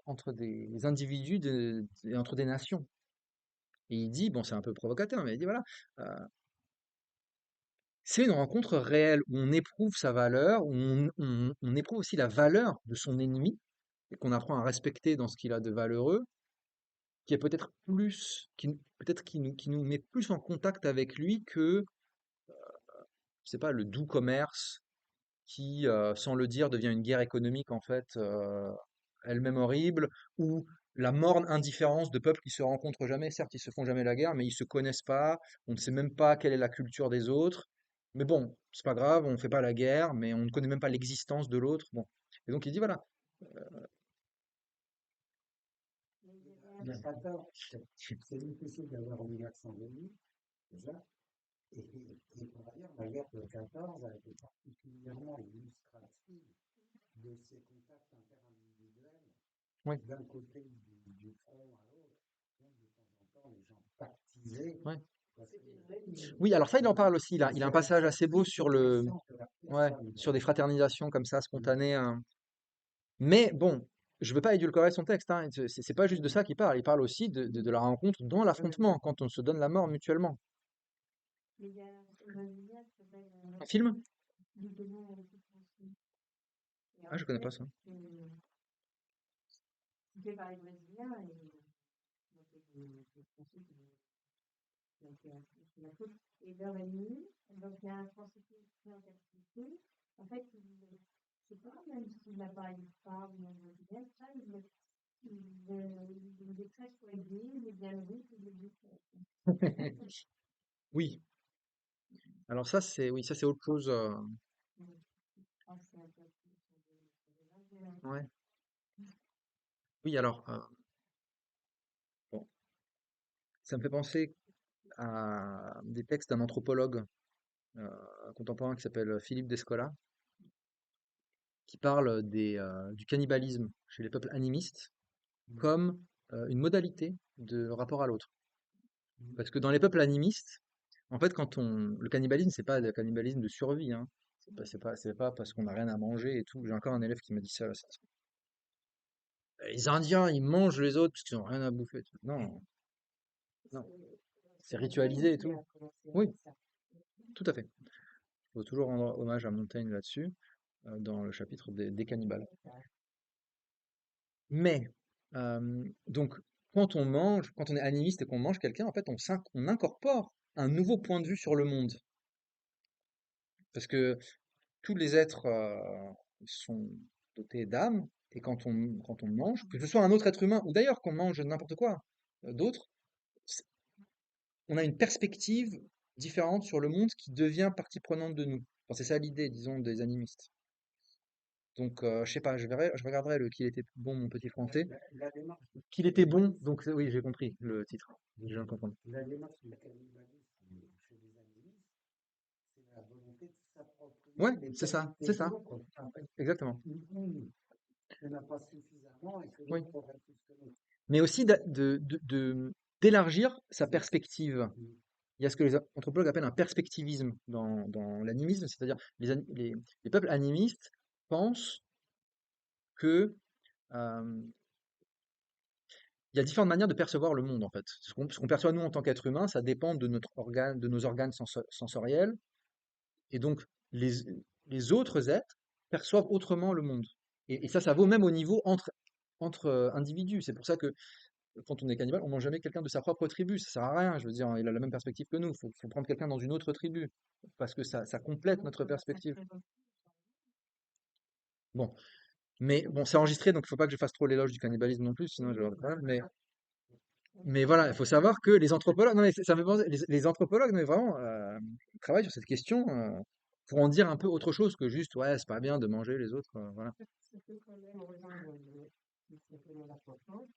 entre des individus et entre des nations. Et il dit, bon, c'est un peu provocateur, mais il dit voilà, euh, c'est une rencontre réelle où on éprouve sa valeur, où on éprouve aussi la valeur de son ennemi et qu'on apprend à respecter dans ce qu'il a de valeureux, qui est peut-être plus, peut-être qui nous met plus en contact avec lui que, je sais pas, le doux commerce qui, sans le dire, devient une guerre économique en fait, elle-même horrible, ou la morne indifférence de peuples qui se rencontrent jamais. Certes, ils se font jamais la guerre, mais ils se connaissent pas. On ne sait même pas quelle est la culture des autres. Mais bon, c'est pas grave, on fait pas la guerre, mais on ne connaît même pas l'existence de l'autre. Bon, et donc il dit voilà. Mais Il y a 14, c'est difficile d'avoir une accent de lui, déjà. Et par ailleurs, la guerre de 14 a été particulièrement illustrative de ces contacts interindividuels, Oui, d'un côté du front à l'autre, donc de temps en temps, les gens pactisaient, ouais. parce c'est que une vraie vie. Oui, alors ça, il en parle aussi. Il a un c'est passage assez beau plus sur le, intéressant que la ouais, personne. sur des fraternisations comme ça, Mm. spontanées, hein. Mais bon, je veux pas édulcorer son texte, hein. C'est pas juste de ça qu'il parle. Il parle aussi de la rencontre dans l'affrontement, quand on se donne la mort mutuellement. Mais il y a un Brésilien qui s'appelle Un film? Lieutenant Alexis François. Et Ah, en je connais pas fait, ça. c'est fait par les Brésiliens et donc, les Français qui ont fait la faute. Et dans la nuit, donc il y a un Français qui est en captivité. En fait, je sais pas, même s'il n'a pas une femme ou un Brésilien, ça, il est très soigné, il est bien nourri, il est bien fait. Oui. Alors ça, oui, ça c'est autre chose. Je pense que c'est un peu plus sur des Ouais. Oui, alors, bon, ça me fait penser à des textes d'un anthropologue euh, contemporain qui s'appelle Philippe Descola, qui parle du cannibalisme chez les peuples animistes comme une modalité de rapport à l'autre. Parce que dans les peuples animistes, en fait, le cannibalisme, c'est pas le cannibalisme de survie, hein. C'est pas parce qu'on n'a rien à manger et tout. J'ai encore un élève qui m'a dit ça. Les Indiens, ils mangent les autres parce qu'ils ont rien à bouffer. Non, non, c'est c'est Montaigne ritualisé et qui tout. a commencé à Oui, dire ça. tout à fait. Il faut toujours rendre hommage à Montaigne là-dessus, dans le chapitre des cannibales. Mais, donc, quand on mange, quand on est animiste et qu'on mange quelqu'un, en fait, on incorpore un nouveau point de vue sur le monde. Parce que tous les êtres sont dotés d'âme, et quand on mange, que ce soit un autre être humain, ou d'ailleurs qu'on mange n'importe quoi d'autre, c- on a une perspective différente sur le monde qui devient partie prenante de nous. Enfin, c'est ça l'idée, disons, des animistes. Donc, je sais pas, je regarderai qu'il était bon, mon petit français. La démarche du Qu'il était bon, donc oui, j'ai compris le titre. Je viens de comprendre. la démarche du cannibalisme chez les animistes, c'est la volonté de Ouais, s'approprier les c'est peuples ça, c'est des ça, autres. En fait, exactement. il n'y en a pas suffisamment et que Oui. l'autre aurait plus que nous. Mais aussi d'élargir sa perspective. Mm. Il y a ce que les anthropologues appellent un perspectivisme dans l'animisme, c'est-à-dire les peuples animistes pensent que il y a différentes manières de percevoir le monde en fait. Ce qu'on perçoit nous en tant qu'être humain, ça dépend de de nos organes sensoriels, et donc les, les autres êtres perçoivent autrement le monde. Et ça vaut même au niveau entre individus. C'est pour ça que quand on est cannibale, on mange jamais quelqu'un de sa propre tribu. Ça sert à rien. Je veux dire, il a la même perspective que nous. Faut prendre quelqu'un dans une autre tribu parce que ça complète Donc, notre ça perspective. présente. Bon, mais bon, c'est enregistré, donc il faut pas que je fasse trop l'éloge du cannibalisme non plus, sinon je vais avoir des problèmes. Mais voilà, il faut savoir que les anthropologues, non mais ça me fait penser, les anthropologues, non mais vraiment, travaillent sur cette question pour en dire un peu autre chose que juste, ouais, c'est pas bien de manger les autres, voilà. Ça peut quand même rejoindre le simplement l'approchement,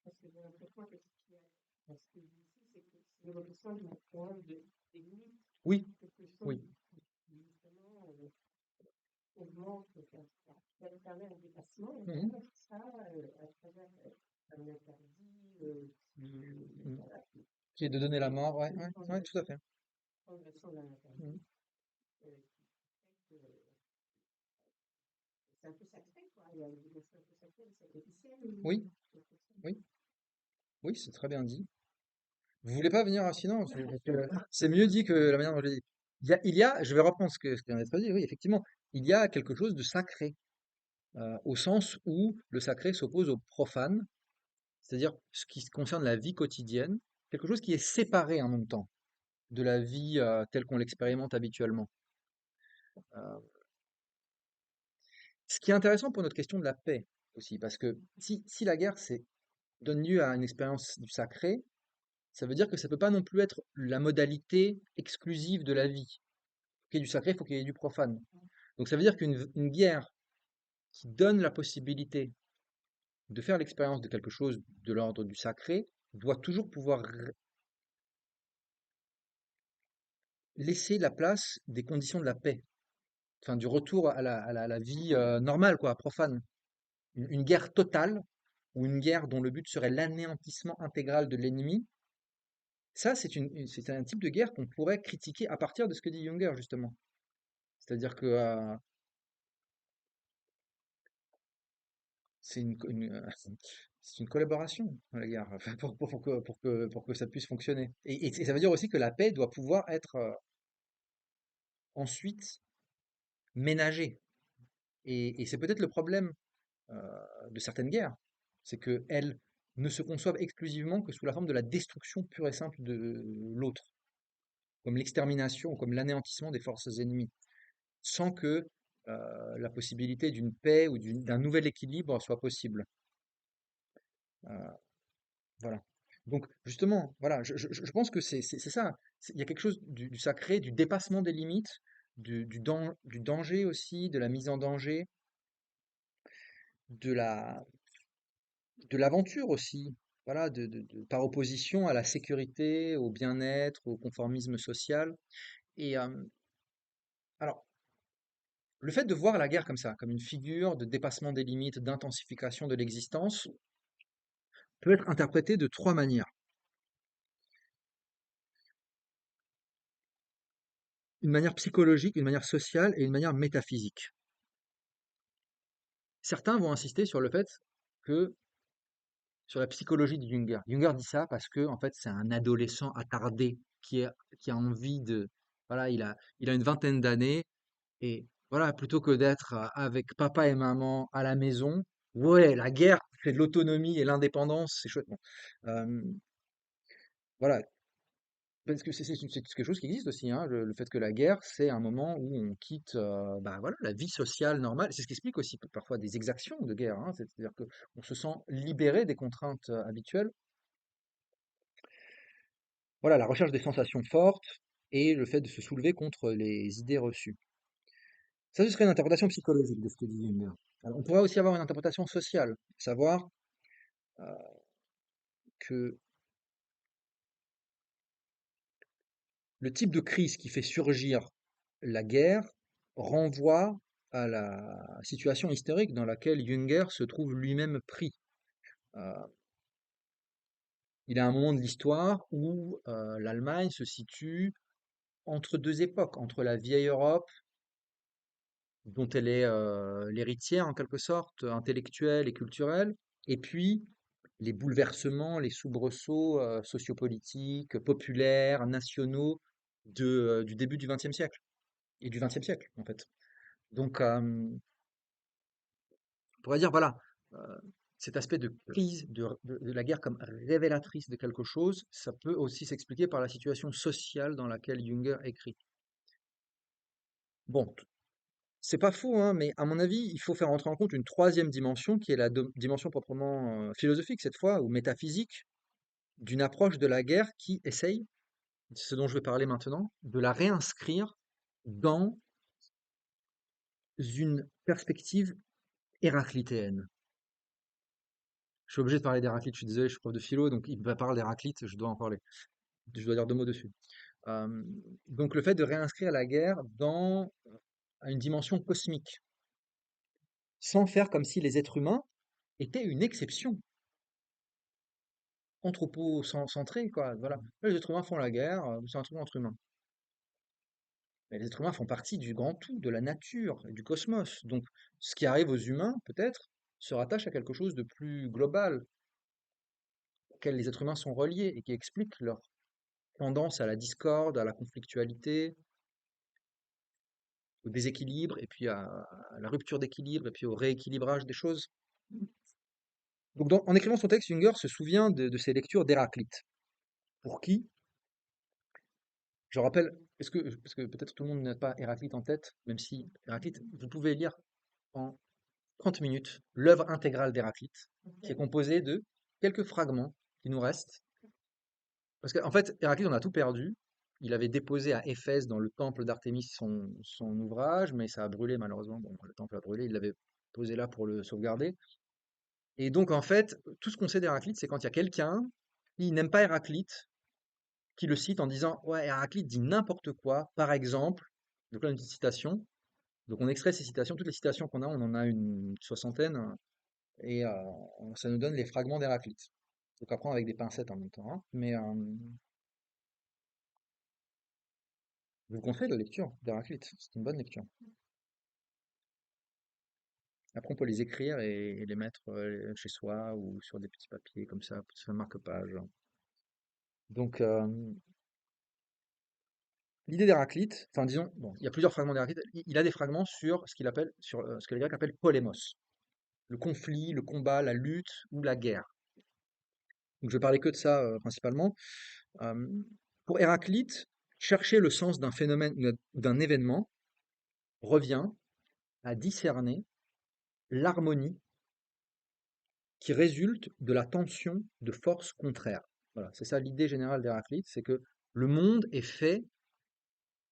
parce que j'ai l'impression que ce qu'il y a, ce que je dis ici, c'est que c'est l'évolution d'une forme des limites, Oui, quelque chose oui. qui justement augmente, qui permet un dépassement, et Mhm, faire ça à travers un interdit, mhm. voilà, Qui est de donner la mort, ouais, ouais, une ouais, tout à fait. transgression d'un Mhm. interdit, qui fait que c'est un peu sacré, quoi. Il y a une dimension un peu sacrée, sacrificielle. Oui, oui, oui, c'est très bien dit. Vous voulez pas venir sinon, parce que c'est mieux dit que la manière dont je l'ai dit. je vais reprendre ce que vient d'être dit, oui, effectivement, il y a quelque chose de sacré, au sens où le sacré s'oppose au profane, c'est-à-dire ce qui concerne la vie quotidienne, quelque chose qui est séparé en même temps de la vie telle qu'on l'expérimente habituellement. Euh, Ce qui est intéressant pour notre question de la paix aussi, parce que si la guerre donne lieu à une expérience du sacré, ça veut dire que ça peut pas non plus être la modalité exclusive de la vie. Pour qu'il y ait du sacré, il faut qu'il y ait du profane. Donc ça veut dire qu'une guerre qui donne la possibilité de faire l'expérience de quelque chose de l'ordre du sacré doit toujours pouvoir laisser la place des conditions de la paix, enfin du retour à la vie normale, quoi, profane. Une guerre totale ou une guerre dont le but serait l'anéantissement intégral de l'ennemi, ça c'est un type de guerre qu'on pourrait critiquer à partir de ce que dit Junger justement. C'est-à-dire que c'est c'est une collaboration, la guerre, enfin, pour que ça puisse fonctionner. Et ça veut dire aussi que la paix doit pouvoir être ensuite ménagée. Et c'est peut-être le problème de certaines guerres, c'est qu'elles ne se conçoivent exclusivement que sous la forme de la destruction pure et simple de l'autre, comme l'extermination, comme l'anéantissement des forces ennemies, sans que la possibilité d'une paix ou d'un nouvel équilibre soit possible. Euh, Voilà. Donc justement, voilà, je pense que c'est ça. Il y a quelque chose du sacré, du dépassement des limites, du danger aussi, de la mise en danger, de la, de l'aventure aussi. Voilà, par opposition à la sécurité, au bien-être, au conformisme social. Et alors, le fait de voir la guerre comme ça, comme une figure de dépassement des limites, d'intensification de l'existence, peut être interprété de trois manières. Une manière psychologique, une manière sociale et une manière métaphysique. Certains vont insister sur le fait que, sur la psychologie de Junger. Junger dit ça parce que, en fait, c'est un adolescent attardé qui a envie de, voilà, il a une vingtaine d'années et voilà, plutôt que d'être avec papa et maman à la maison, ouais, la guerre, c'est de l'autonomie et l'indépendance, c'est chouette. Bon. Euh, voilà, parce que c'est quelque chose qui existe aussi, hein, le fait que la guerre, c'est un moment où on quitte bah, voilà, la vie sociale normale. C'est ce qui explique aussi parfois des exactions de guerre, hein, c'est-à-dire qu'on se sent libéré des contraintes habituelles. Voilà, la recherche des sensations fortes et le fait de se soulever contre les idées reçues. Ça, ce serait une interprétation psychologique de ce que dit Jung. Alors, on pourrait aussi avoir une interprétation sociale, savoir euh, que le type de crise qui fait surgir la guerre renvoie à la situation historique dans laquelle Junger se trouve lui-même pris. Euh, il y a un moment de l'histoire où l'Allemagne se situe entre deux époques, entre la vieille Europe, dont elle est l'héritière en quelque sorte, intellectuelle et culturelle, et puis les bouleversements, les soubresauts sociopolitiques, populaires, nationaux du début du XXe siècle et du XXe siècle en fait. Donc, on pourrait dire, voilà, euh, cet aspect de crise de la guerre comme révélatrice de quelque chose, ça peut aussi s'expliquer par la situation sociale dans laquelle Junger écrit. Bon, c'est pas faux, hein, mais à mon avis, il faut faire entrer en compte une troisième dimension qui est la dimension proprement philosophique cette fois, ou métaphysique, d'une approche de la guerre qui essaye, c'est ce dont je vais parler maintenant, de la réinscrire dans une perspective héraclitéenne. Je suis obligé de parler d'Héraclite, je suis désolé, je suis prof de philo, donc il me parle d'Héraclite, je dois en parler. Je dois dire deux mots dessus. Euh, donc le fait de réinscrire la guerre dans une dimension cosmique, sans faire comme si les êtres humains étaient une exception, anthropocentrée, quoi. Voilà. Les êtres humains font la guerre, c'est un truc entre humains. Mais les êtres humains font partie du grand tout, de la nature et du cosmos. Donc ce qui arrive aux humains, peut-être, se rattache à quelque chose de plus global, auquel les êtres humains sont reliés et qui explique leur tendance à la discorde, à la conflictualité. au déséquilibre, et puis à la rupture d'équilibre, et puis au rééquilibrage des choses. Donc, en écrivant son texte, Junger se souvient de ses lectures d'Héraclite, pour qui, je rappelle, parce que peut-être tout le monde n'a pas Héraclite en tête, même si Héraclite, vous pouvez lire en 30 minutes l'œuvre intégrale d'Héraclite, qui est composée de quelques fragments qui nous restent. Parce qu'en fait, Héraclite, on a tout perdu. Il avait déposé à Éphèse, dans le temple d'Artémis, son ouvrage, mais ça a brûlé malheureusement. Bon, le temple a brûlé, il l'avait posé là pour le sauvegarder. Et donc, en fait, tout ce qu'on sait d'Héraclite, c'est quand il y a quelqu'un qui n'aime pas Héraclite, qui le cite en disant: ouais, Héraclite dit n'importe quoi, par exemple. Donc là, une petite citation. Donc on extrait ces citations, toutes les citations qu'on a, on en a une soixantaine, et ça nous donne les fragments d'Héraclite. Donc à prendre avec des pincettes en même temps, hein. Mais je vous conseille la lecture d'Héraclite, c'est une bonne lecture. Après, on peut les écrire et les mettre chez soi ou sur des petits papiers comme ça, pour se faire marque-page. Donc, l'idée d'Héraclite, enfin disons, bon, il y a plusieurs fragments d'Héraclite. Il a des fragments sur ce qu'il appelle, sur ce que les Grecs appellent polémos, le conflit, le combat, la lutte ou la guerre. Donc, je vais parler que de ça principalement. Euh, pour Héraclite, chercher le sens d'un phénomène ou d'un événement revient à discerner l'harmonie qui résulte de la tension de forces contraires. Voilà, c'est ça l'idée générale d'Héraclite, c'est que le monde est fait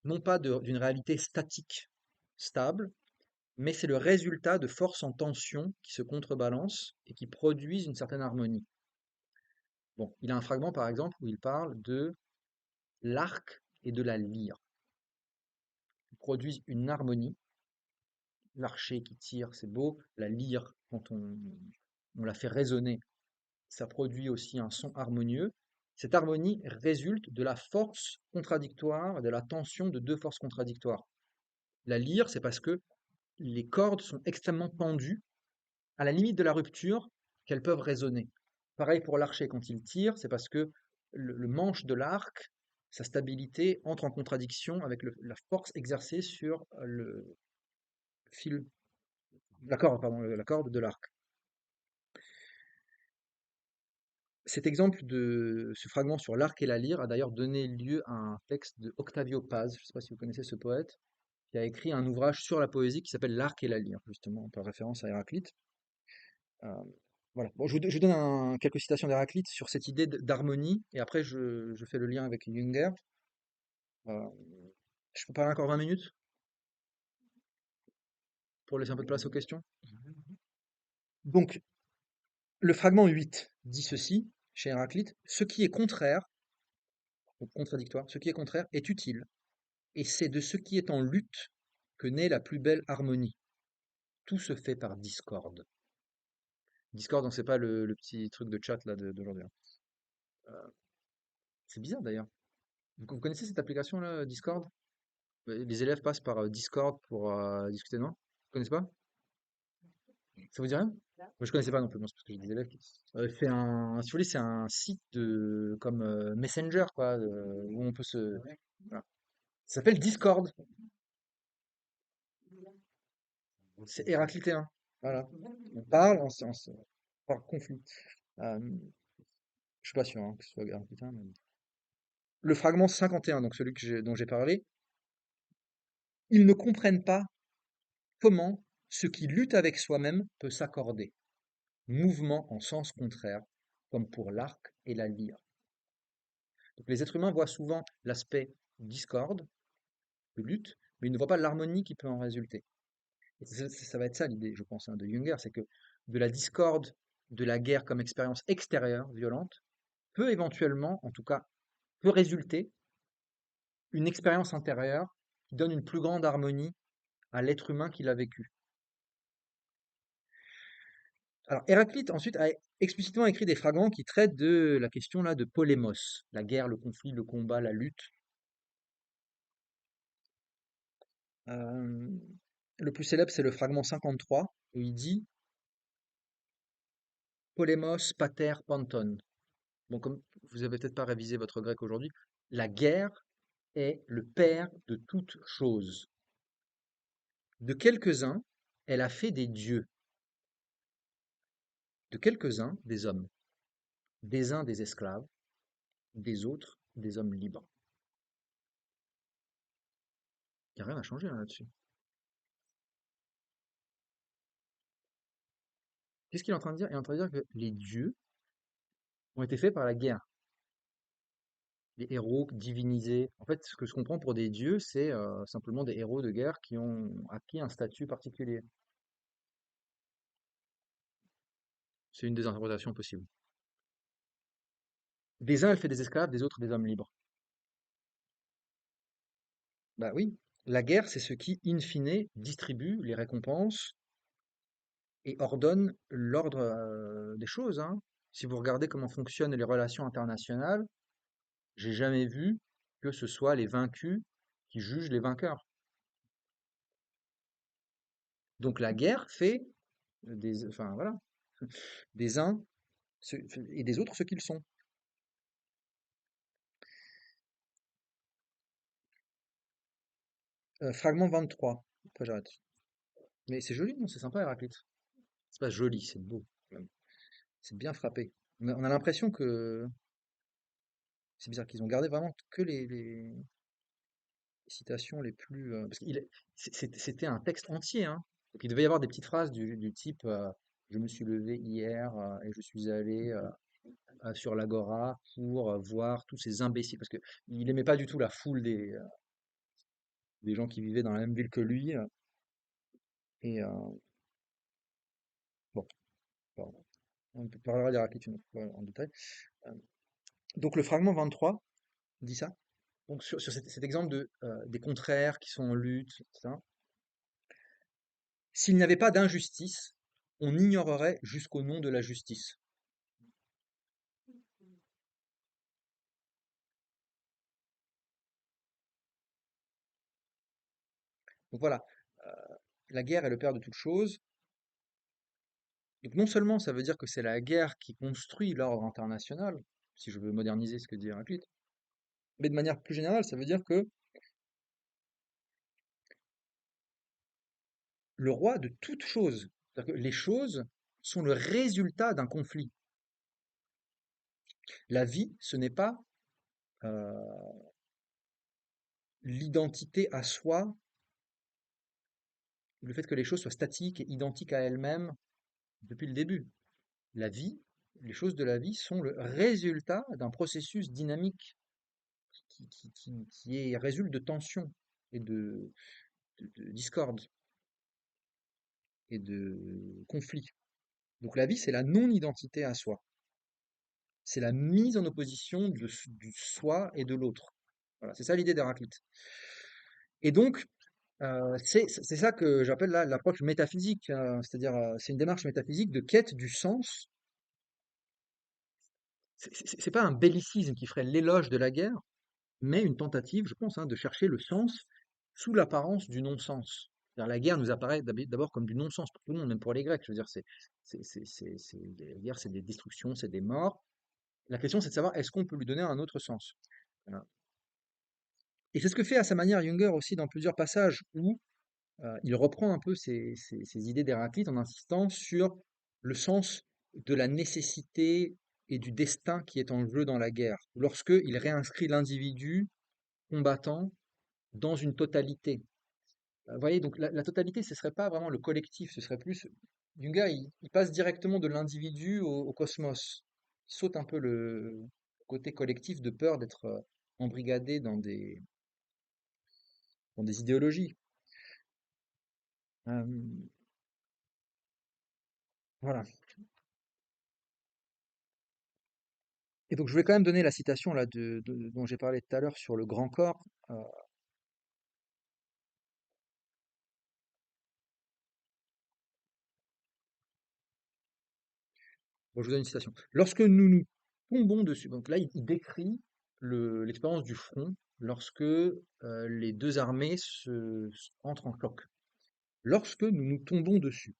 non pas d'une réalité statique, stable, mais c'est le résultat de forces en tension qui se contrebalancent et qui produisent une certaine harmonie. Bon, il a un fragment par exemple où il parle de l'arc et de la lyre, qui produisent une harmonie. L'archer qui tire, c'est beau. La lyre, quand on la fait résonner, ça produit aussi un son harmonieux. Cette harmonie résulte de la force contradictoire, de la tension de deux forces contradictoires. La lyre, c'est parce que les cordes sont extrêmement tendues, à la limite de la rupture, qu'elles peuvent résonner. Pareil pour l'archer, quand il tire, c'est parce que le manche de l'arc, sa stabilité, entre en contradiction avec la force exercée sur le fil, la corde, pardon, la corde de l'arc. Cet exemple de ce fragment sur l'arc et la lyre a d'ailleurs donné lieu à un texte de Octavio Paz, je ne sais pas si vous connaissez ce poète, qui a écrit un ouvrage sur la poésie qui s'appelle L'arc et la lyre, justement, par référence à Héraclite. Euh, voilà. Bon, je vous donne quelques citations d'Héraclite sur cette idée d'harmonie, et après je fais le lien avec Junger. Euh, je peux parler encore 20 minutes pour laisser un peu de place aux questions. Donc, le fragment 8 dit ceci, chez Héraclite: ce qui est contraire, donc contradictoire, ce qui est contraire est utile. Et c'est de ce qui est en lutte que naît la plus belle harmonie. Tout se fait par discorde. Discord, donc c'est pas le petit truc de chat là d'aujourd'hui, hein. Euh, c'est bizarre d'ailleurs. Vous connaissez cette application là, Discord? Les élèves passent par Discord pour discuter, non? Vous connaissez pas? Ça vous dit rien? Moi je connaissais pas non plus, moi, c'est parce que j'ai des élèves qui fait un, si vous voulez, c'est un site de comme Messenger quoi, où on peut se, voilà. Ça s'appelle Discord. C'est héraclitéen. Voilà. On parle, on par conflit. Je suis pas sûr hein, que ce soit héraclitéen, mais bon. Le fragment 51, donc celui dont j'ai parlé, ils ne comprennent pas comment ce qui lutte avec soi-même peut s'accorder. Mouvement en sens contraire, comme pour l'arc et la lyre. Donc les êtres humains voient souvent l'aspect discorde, de lutte, mais ils ne voient pas l'harmonie qui peut en résulter. Et ça va être ça l'idée, je pense, hein, de Junger, c'est que de la discorde, de la guerre comme expérience extérieure, violente, peut éventuellement, en tout cas, peut résulter une expérience intérieure qui donne une plus grande harmonie à l'être humain qui l'a vécu. Alors Héraclite ensuite a explicitement écrit des fragments qui traitent de la question là de polémos, la guerre, le conflit, le combat, la lutte. Euh, le plus célèbre c'est le fragment 53 où il dit polémos pater panton. Bon, comme vous avez peut-être pas révisé votre grec aujourd'hui, la guerre est le père de toute chose. De quelques-uns, elle a fait des dieux, de quelques-uns, des hommes, des uns des esclaves, des autres des hommes libres. Il n'y a rien à changer hein, là-dessus. Qu'est-ce qu'il est en train de dire? Il est en train de dire que les dieux ont été faits par la guerre. Les héros divinisés. En fait, ce que je comprends pour des dieux, c'est simplement des héros de guerre qui ont acquis un statut particulier. C'est une des interprétations possibles. Des uns, elle fait des esclaves, des autres des hommes libres. Bah oui, la guerre, c'est ce qui, in fine, distribue les récompenses et ordonne l'ordre des choses, hein. Si vous regardez comment fonctionnent les relations internationales, j'ai jamais vu que ce soit les vaincus qui jugent les vainqueurs. Donc la guerre fait enfin voilà, des uns et des autres ce qu'ils sont. Fragment 23. Après j'arrête. Mais c'est joli, non? C'est sympa, Héraclite. C'est pas joli, c'est beau, quand même. C'est bien frappé. On a l'impression que c'est bizarre qu'ils ont gardé vraiment que les citations les plus. Parce qu'il c'était un texte entier, hein. Donc il devait y avoir des petites phrases du type je me suis levé hier et je suis allé sur l'Agora pour voir tous ces imbéciles. Parce que il aimait pas du tout la foule des gens qui vivaient dans la même ville que lui. Et bon, pardon. On parlera d'Héraclite une autre fois en détail. Euh, donc le fragment 23 dit ça. Donc sur cet exemple des contraires qui sont en lutte, etc. S'il n'y avait pas d'injustice, on ignorerait jusqu'au nom de la justice. Donc voilà, la guerre est le père de toutes choses. Donc non seulement ça veut dire que c'est la guerre qui construit l'ordre international, si je veux moderniser ce que dit Héraclite, mais de manière plus générale, ça veut dire que le roi de toutes choses, c'est-à-dire que les choses sont le résultat d'un conflit. La vie, ce n'est pas euh, l'identité à soi, le fait que les choses soient statiques et identiques à elles-mêmes depuis le début. La vie, les choses de la vie sont le résultat d'un processus dynamique résulte de tensions et de discorde et de conflits. Donc la vie, c'est la non-identité à soi. C'est la mise en opposition du soi et de l'autre. Voilà, c'est ça l'idée d'Héraclite. Et donc, c'est ça que j'appelle là l'approche métaphysique, c'est-à-dire c'est une démarche métaphysique de quête du sens. C'est pas un bellicisme qui ferait l'éloge de la guerre, mais une tentative, je pense, hein, de chercher le sens sous l'apparence du non-sens. C'est-à-dire, la guerre nous apparaît d'abord comme du non-sens pour tout le monde, même pour les Grecs. Je veux dire, la guerre, c'est des destructions, c'est des morts. La question, c'est de savoir est-ce qu'on peut lui donner un autre sens. Voilà. Et c'est ce que fait à sa manière Junger aussi dans plusieurs passages où il reprend un peu ces idées d'Héraclite en insistant sur le sens de la nécessité et du destin qui est en jeu dans la guerre, lorsque il réinscrit l'individu combattant dans une totalité. Vous voyez, donc la totalité, ce serait pas vraiment le collectif, ce serait plus. Junger, il passe directement de l'individu au cosmos. Il saute un peu le côté collectif de peur d'être embrigadé dans des idéologies. Euh, voilà. Et donc, je vais quand même donner la citation là dont j'ai parlé tout à l'heure sur le grand corps. Bon, je vous donne une citation. Lorsque nous nous tombons dessus, donc là, il décrit l'expérience du front lorsque les deux armées entrent en choc. Lorsque nous nous tombons dessus,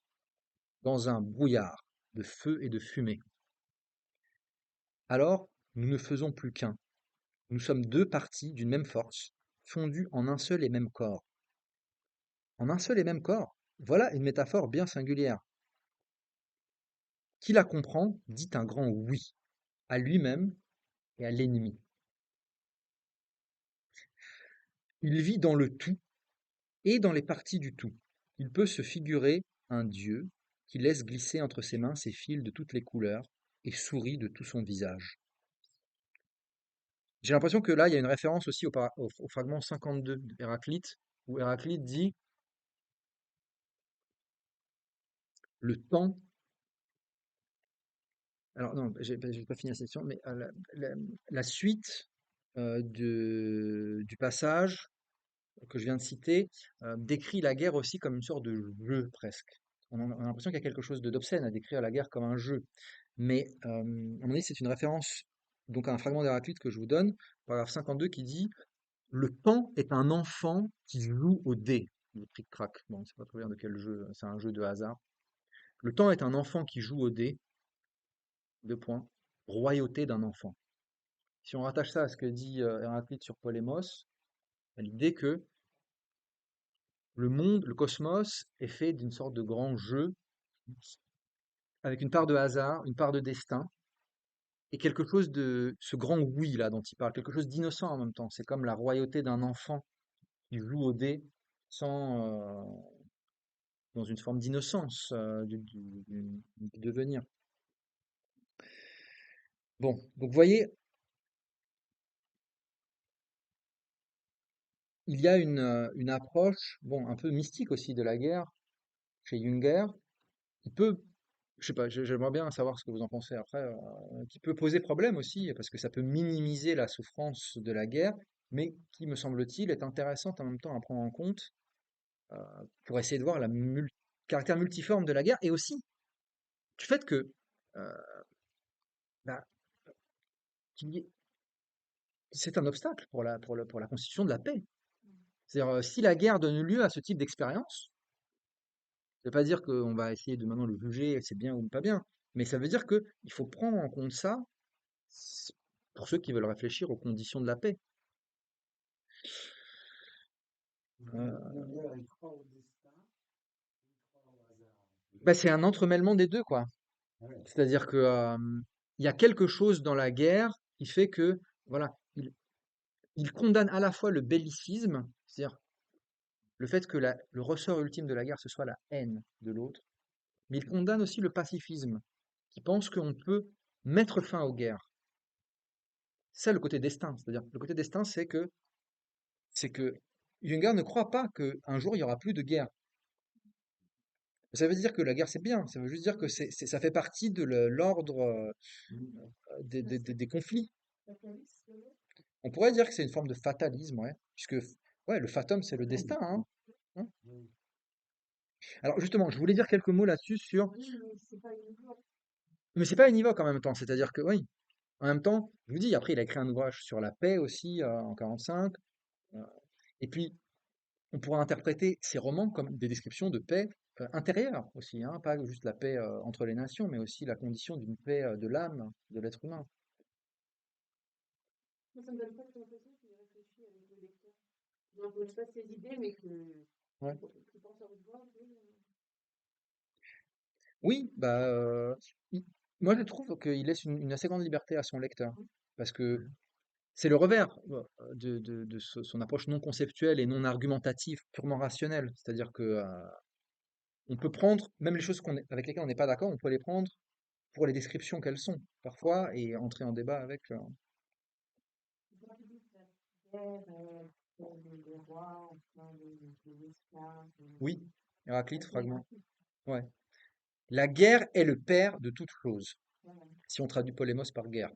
dans un brouillard de feu et de fumée, alors nous ne faisons plus qu'un. Nous sommes deux parties d'une même force, fondues en un seul et même corps. en un seul et même corps. Voilà une métaphore bien singulière. Qui la comprend dit un grand oui à lui-même et à l'ennemi. Il vit dans le tout et dans les parties du tout. Il peut se figurer un Dieu qui laisse glisser entre ses mains ses fils de toutes les couleurs et sourit de tout son visage. J'ai l'impression que là, il y a une référence aussi au fragment 52 d'Héraclite, où Héraclite dit le temps. Alors non, j'ai pas fini la section, mais la suite du passage que je viens de citer décrit la guerre aussi comme une sorte de jeu presque. On a l'impression qu'il y a quelque chose d'obscène à décrire la guerre comme un jeu. Mais à mon avis, c'est une référence donc à un fragment d'Héraclite que je vous donne, paragraphe 52, qui dit le temps est un enfant qui joue au dé. Le tric-trac. Bon, c'est pas trop bien de quel jeu, c'est un jeu de hasard. Le temps est un enfant qui joue au dé, deux points, royauté d'un enfant. Si on rattache ça à ce que dit Héraclite sur Polémos, à l'idée que le monde, le cosmos, est fait d'une sorte de grand jeu, avec une part de hasard, une part de destin, et quelque chose de ce grand oui là dont il parle, quelque chose d'innocent en même temps. C'est comme la royauté d'un enfant qui joue au dé sans, dans une forme d'innocence du devenir. Bon, donc vous voyez, il y a une approche, bon, un peu mystique aussi de la guerre chez Junger, qui peut, je sais pas, j'aimerais bien savoir ce que vous en pensez après, qui peut poser problème aussi, parce que ça peut minimiser la souffrance de la guerre, mais qui, me semble-t-il, est intéressante en même temps à prendre en compte euh, pour essayer de voir caractère multiforme de la guerre, et aussi du fait que euh, bah, qu'il y ait- c'est un obstacle pour la constitution de la paix. C'est-à-dire, si la guerre donne lieu à ce type d'expérience, ça veut pas dire qu'on va essayer de maintenant le juger, c'est bien ou pas bien, mais ça veut dire que il faut prendre en compte ça s- pour ceux qui veulent réfléchir aux conditions de la paix. Euh, Molière, il croit au destin, il croit au hasard. Bah, c'est un entremêlement des deux, quoi. Ouais. C'est-à-dire que il y a quelque chose dans la guerre qui fait que, voilà, il condamne à la fois le bellicisme, c'est-à-dire le fait que le ressort ultime de la guerre, ce soit la haine de l'autre, mais il condamne aussi le pacifisme, qui pense qu'on peut mettre fin aux guerres. C'est le côté destin, c'est-à-dire le côté destin, c'est que Junger ne croit pas qu'un jour il y aura plus de guerre. Ça veut dire que la guerre c'est bien, ça veut juste dire que ça fait partie de l'ordre des conflits. On pourrait dire que c'est une forme de fatalisme, ouais, puisque ouais, le fatum c'est le destin, hein. Hein. Oui. Alors justement, je voulais dire quelques mots là-dessus sur, Oui, mais c'est pas univoque. mais c'est pas univoque en même temps, c'est-à-dire que oui, en même temps, je vous dis, après il a écrit un ouvrage sur la paix aussi en 45, euh, et puis on pourrait interpréter ces romans comme des descriptions de paix intérieure aussi, hein, pas juste la paix entre les nations, mais aussi la condition d'une paix de l'âme, de l'être humain. Moi, ça me donne pas l'impression qu'il réfléchit avec le lecteur. Il n'impose pas ses idées, mais Ouais. qu'il pense à haute voix un peu. Oui, bah, il- moi je trouve qu'il laisse une assez grande liberté à son lecteur, parce que c'est le revers de son approche non conceptuelle et non argumentative, purement rationnelle. C'est-à-dire que on peut prendre, même les choses avec lesquelles on n'est pas d'accord, on peut les prendre pour les descriptions qu'elles sont, parfois, et entrer en débat avec. Guerre, les rois, enfin, les esclaves. Oui, Héraclite, C'est fragment. gratuit. Ouais. La guerre est le père de toute chose, Voilà. si on traduit Polémos par guerre.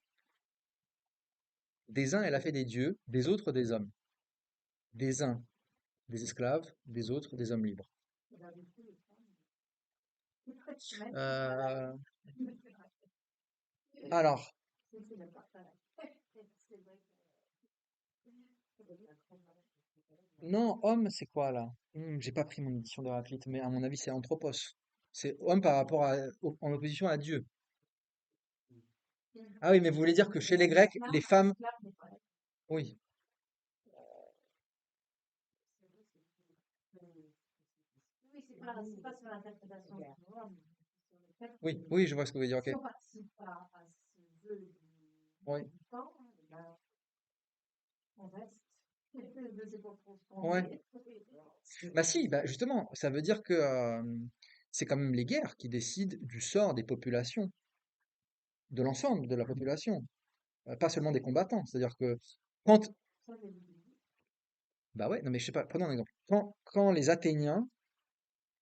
Des uns, elle a fait des dieux, des autres, des hommes. Des uns, des esclaves, des autres, des hommes libres. Et là, du coup, les femmes, Euh, alors, c'est la partage. C'est vrai que ça devient trop mal. non, homme, c'est quoi là? J'ai pas pris mon édition d'Héraclite, mais à mon avis, c'est anthropos. C'est homme par rapport en opposition à Dieu. Ah oui, mais vous voulez dire que chez les Grecs, les femmes, Esclave, mais pas. oui, C'est vrai, c'est c'est pas sur l'interprétation du pouvoir, mais sur le fait Oui, que oui, je vois ce que vous voulez dire, si ok. on participe pas à ce jeu Oui, du temps, eh ben, on reste de ses propres ouais. fondés. Bah si, bah justement, ça veut dire que c'est quand même les guerres qui décident du sort des populations, de l'ensemble de la population, pas seulement des combattants. C'est-à-dire que quand, Ça, j'ai dit. bah ouais, non mais je sais pas, prenons un exemple. Quand les Athéniens,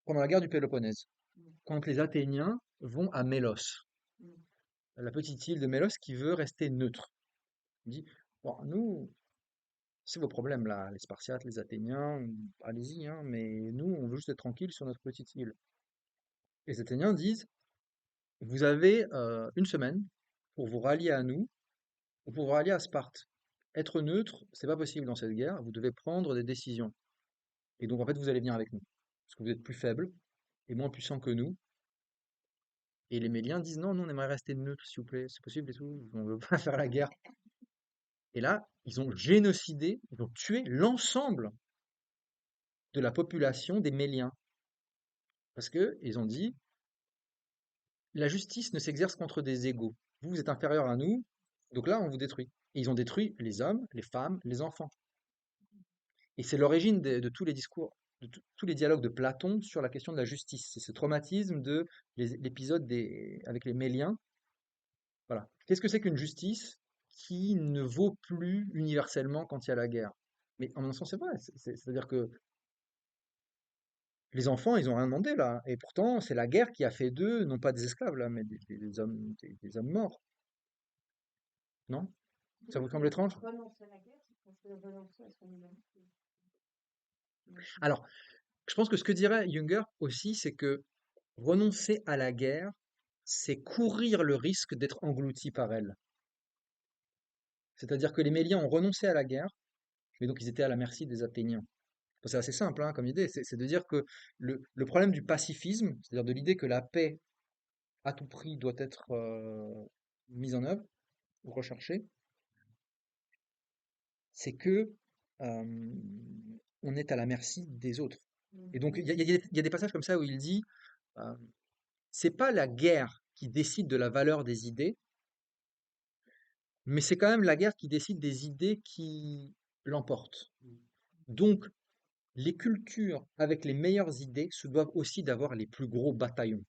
pendant la guerre du Péloponnèse, Mm. quand les Athéniens vont à Mélos, Mm. la petite île de Mélos qui veut rester neutre, on dit, bon, nous, c'est vos problèmes là, les Spartiates, les Athéniens, allez-y, hein, mais nous, on veut juste être tranquille sur notre petite île. Les Athéniens disent, vous avez une semaine pour vous rallier à nous ou pour vous rallier à Sparte. Être neutre, c'est pas possible dans cette guerre, vous devez prendre des décisions. Et donc en fait, vous allez venir avec nous, parce que vous êtes plus faible et moins puissant que nous. Et les Méliens disent non, nous on aimerait rester neutre, s'il vous plaît, c'est possible et tout, on veut pas faire la guerre. Et là, ils ont génocidé, ils ont tué l'ensemble de la population des Méliens. Parce que ils ont dit, la justice ne s'exerce qu'entre des égaux. Vous, vous êtes inférieur à nous, donc là, on vous détruit. Et ils ont détruit les hommes, les femmes, les enfants. Et c'est l'origine de tous les discours, de tous les dialogues de Platon sur la question de la justice. C'est ce traumatisme de l'épisode avec les Méliens. Voilà. Qu'est-ce que c'est qu'une justice qui ne vaut plus universellement quand il y a la guerre? Mais en même temps, c'est vrai. C'est-à-dire que les enfants, ils ont rien demandé là. Et pourtant, c'est la guerre qui a fait d'eux, non pas des esclaves là, mais des hommes, des hommes morts. Non? Ça vous semble étrange? Renoncer à la guerre, c'est parce que renoncer à son humanité. Alors, je pense que ce que dirait Junger aussi, c'est que renoncer à la guerre, c'est courir le risque d'être englouti par elle. C'est-à-dire que les Méliens ont renoncé à la guerre, mais donc ils étaient à la merci des Athéniens. C'est assez simple hein, comme idée, c'est de dire que le problème du pacifisme, c'est-à-dire de l'idée que la paix à tout prix doit être mise en œuvre ou recherchée, c'est que euh, on est à la merci des autres. Et donc il y a des passages comme ça où il dit euh, c'est pas la guerre qui décide de la valeur des idées, mais c'est quand même la guerre qui décide des idées qui l'emportent. Donc, les cultures avec les meilleures idées se doivent aussi d'avoir les plus gros bataillons.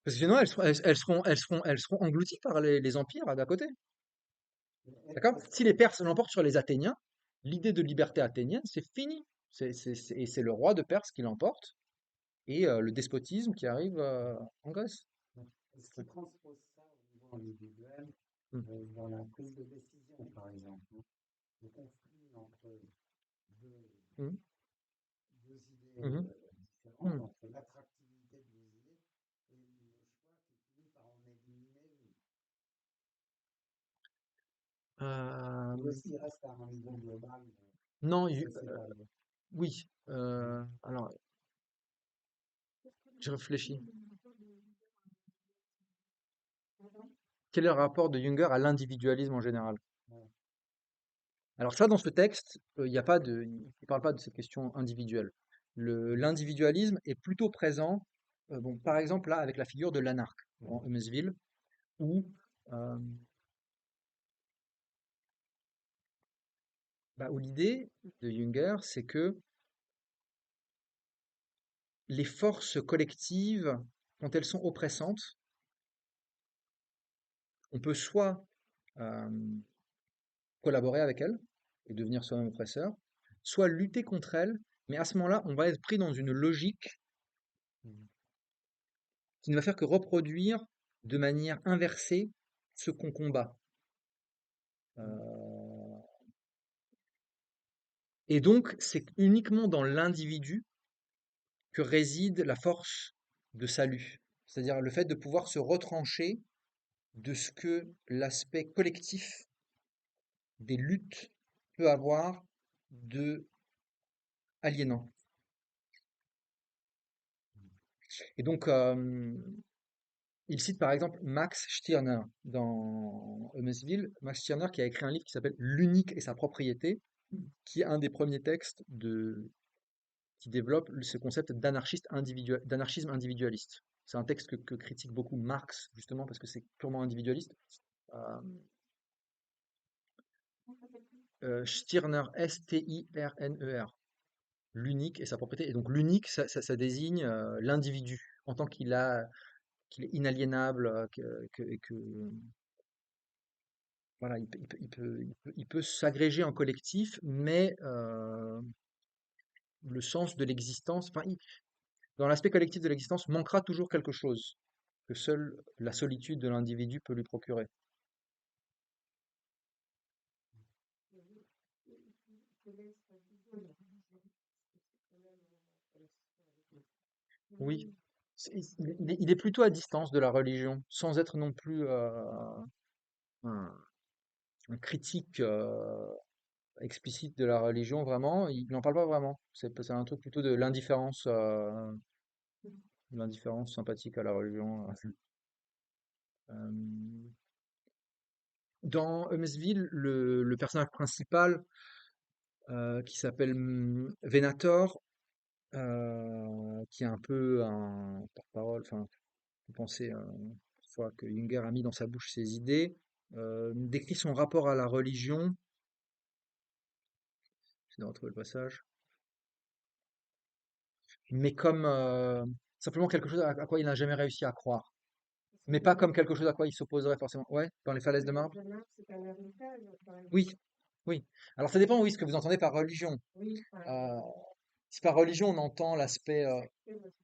Parce que sinon, elles seront englouties par les empires d'à côté. D'accord? Si les Perses l'emportent sur les Athéniens, l'idée de liberté athénienne, c'est fini. Et c'est le roi de Perse qui l'emporte et le despotisme qui arrive en Grèce. Est-ce qu'il transpose ça au niveau individuel Mm. dans la prise de décision, par exemple, hein? Le conflit entre deux, Mm. deux idées Mhm. différentes, Mm. entre l'attractivité d'une idée et le choix qui finit par en éliminer une. Euh, Ou est-ce qu'il reste à un niveau global non, sociétal? oui. Alors, je réfléchis. Quel est le rapport de Junger à l'individualisme en général? Ouais. Alors ça, dans ce texte, il y a pas de, il parle pas de cette question individuelle. L'individualisme est plutôt présent, bon, par exemple là, avec la figure de l'anarque dans Eumesville, où, euh, où l'idée de Junger, c'est que les forces collectives, quand elles sont oppressantes, on peut soit euh, collaborer avec elles et devenir soi-même oppresseur, soit lutter contre elles, mais à ce moment-là, on va être pris dans une logique qui ne va faire que reproduire de manière inversée ce qu'on combat. Euh, Et donc, c'est uniquement dans l'individu que réside la force de salut. C'est-à-dire le fait de pouvoir se retrancher de ce que l'aspect collectif des luttes peut avoir de aliénant. Et donc, il cite par exemple Max Stirner dans Eumesville. Max Stirner qui a écrit un livre qui s'appelle L'unique et sa propriété, qui est un des premiers textes qui développe ce concept d'anarchisme individualiste. C'est un texte que critique beaucoup Marx, justement, parce que c'est purement individualiste. Euh, Stirner, Stirner. L'unique et sa propriété. Et donc l'unique, ça désigne l'individu en tant qu'il est inaliénable, que voilà, il peut s'agréger en collectif, mais le sens de l'existence, enfin, dans l'aspect collectif de l'existence, manquera toujours quelque chose que seule la solitude de l'individu peut lui procurer. Oui, il est plutôt à distance de la religion, sans être non plus un, un critique explicite de la religion, vraiment. Il n'en parle pas vraiment. C'est un truc plutôt de l'indifférence sympathique à la religion. Euh, Dans Eumsville, le personnage principal, qui s'appelle Venator, qui est un peu un porte-parole, enfin, vous pensez fois que Junger a mis dans sa bouche ses idées, décrit son rapport à la religion, je vais retrouver le passage, mais comme simplement quelque chose à quoi il n'a jamais réussi à croire, mais pas comme quelque chose à quoi il s'opposerait forcément. Ouais, dans les falaises de marbre. Oui, oui. Alors ça dépend, oui, ce que vous entendez par religion. Euh, Si par religion on entend l'aspect,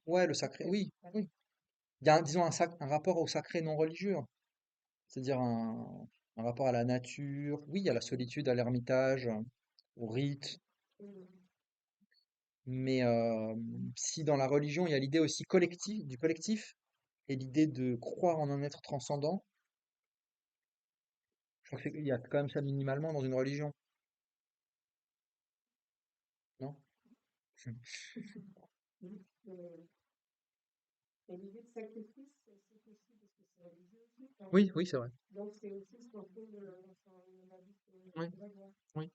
ouais, le sacré, oui, oui. Il y a, disons, un rapport au sacré non religieux, hein. C'est-à-dire un rapport à la nature, oui, à la solitude, à l'ermitage, au rite. Mais si dans la religion, il y a l'idée aussi du collectif, et l'idée de croire en un être transcendant, je crois qu'il y a quand même ça minimalement dans une religion, non? Oui, oui, c'est vrai. Oui, oui.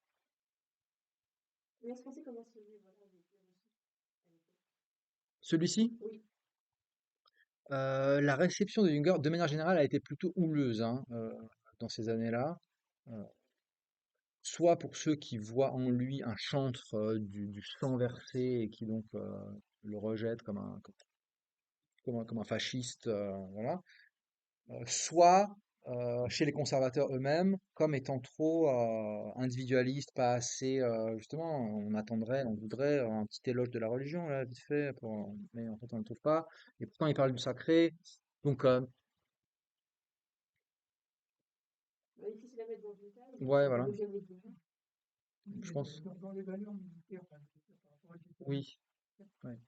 Celui-ci, la réception de Junger, de manière générale, a été plutôt houleuse, hein, dans ces années-là. Euh, Soit pour ceux qui voient en lui un chantre du sang versé et qui donc le rejettent comme un fasciste, voilà. Soit chez les conservateurs eux-mêmes, comme étant trop individualiste, pas assez, justement, on voudrait un petit éloge de la religion, là, vite fait, mais en fait on ne le trouve pas. Et pourtant il parle du sacré. Donc, ouais, voilà, je pense, oui, ouais,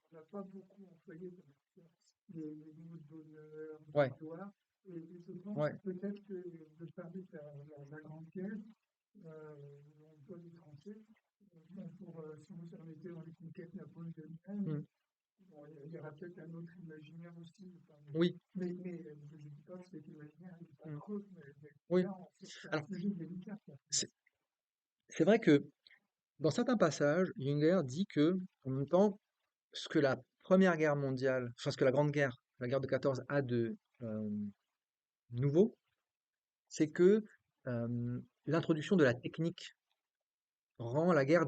ouais, ouais, mm, oui, mm, oui. Alors, c'est c'est vrai que dans certains passages, Junger dit que, en même temps, ce que la Première Guerre mondiale, enfin ce que la Grande Guerre, la guerre de 14 a de euh, nouveau, c'est que l'introduction de la technique rend la guerre,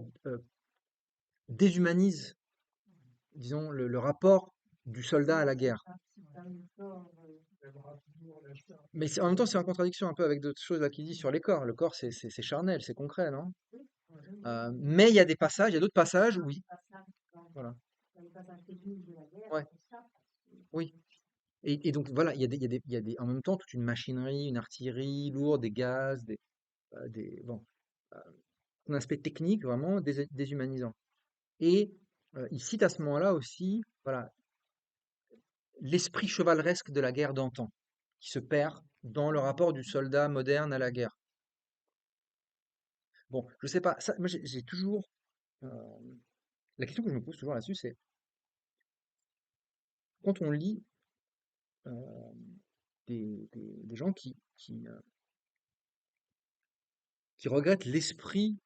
déshumanise, disons, le rapport du soldat à la guerre. Mais en même temps, c'est en contradiction un peu avec d'autres choses là qu'il dit sur les corps. Le corps, c'est charnel, c'est concret, non? Mais il y a d'autres passages, oui. Voilà. Ouais, oui. Et donc voilà, en même temps toute une machinerie, une artillerie lourde, des gaz, bon, euh, un aspect technique vraiment déshumanisant. Et il cite à ce moment-là aussi, voilà, l'esprit chevaleresque de la guerre d'antan, qui se perd dans le rapport du soldat moderne à la guerre. Bon, je sais pas, ça, moi j'ai toujours, euh, la question que je me pose toujours là-dessus, c'est quand on lit des gens qui regrettent l'esprit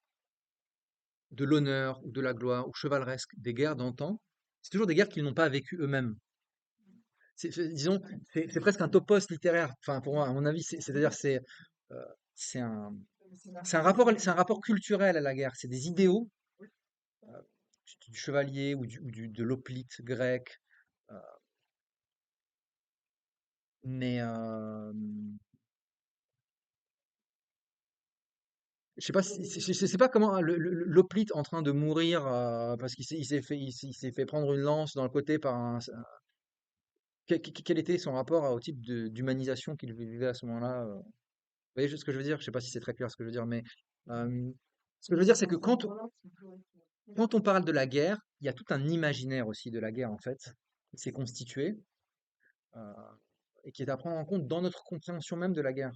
de l'honneur ou de la gloire ou chevaleresques des guerres d'antan, c'est toujours des guerres qu'ils n'ont pas vécues eux-mêmes. Disons, c'est presque un topos littéraire. Enfin, pour moi, à mon avis, c'est-à-dire euh, c'est un, c'est un rapport culturel à la guerre. C'est des idéaux euh, du chevalier de l'hoplite grec. euh, mais je sais pas, je sais pas comment l'hoplite en train de mourir parce il s'est fait prendre une lance dans le côté par quel était son rapport au type d'humanisation qu'il vivait à ce moment-là. Vous voyez ce que je veux dire? Je sais pas si c'est très clair ce que je veux dire, mais euh, ce que je veux dire, c'est que quand on parle de la guerre, il y a tout un imaginaire aussi de la guerre en fait, qui s'est constitué euh, et qui est à prendre en compte dans notre compréhension même de la guerre.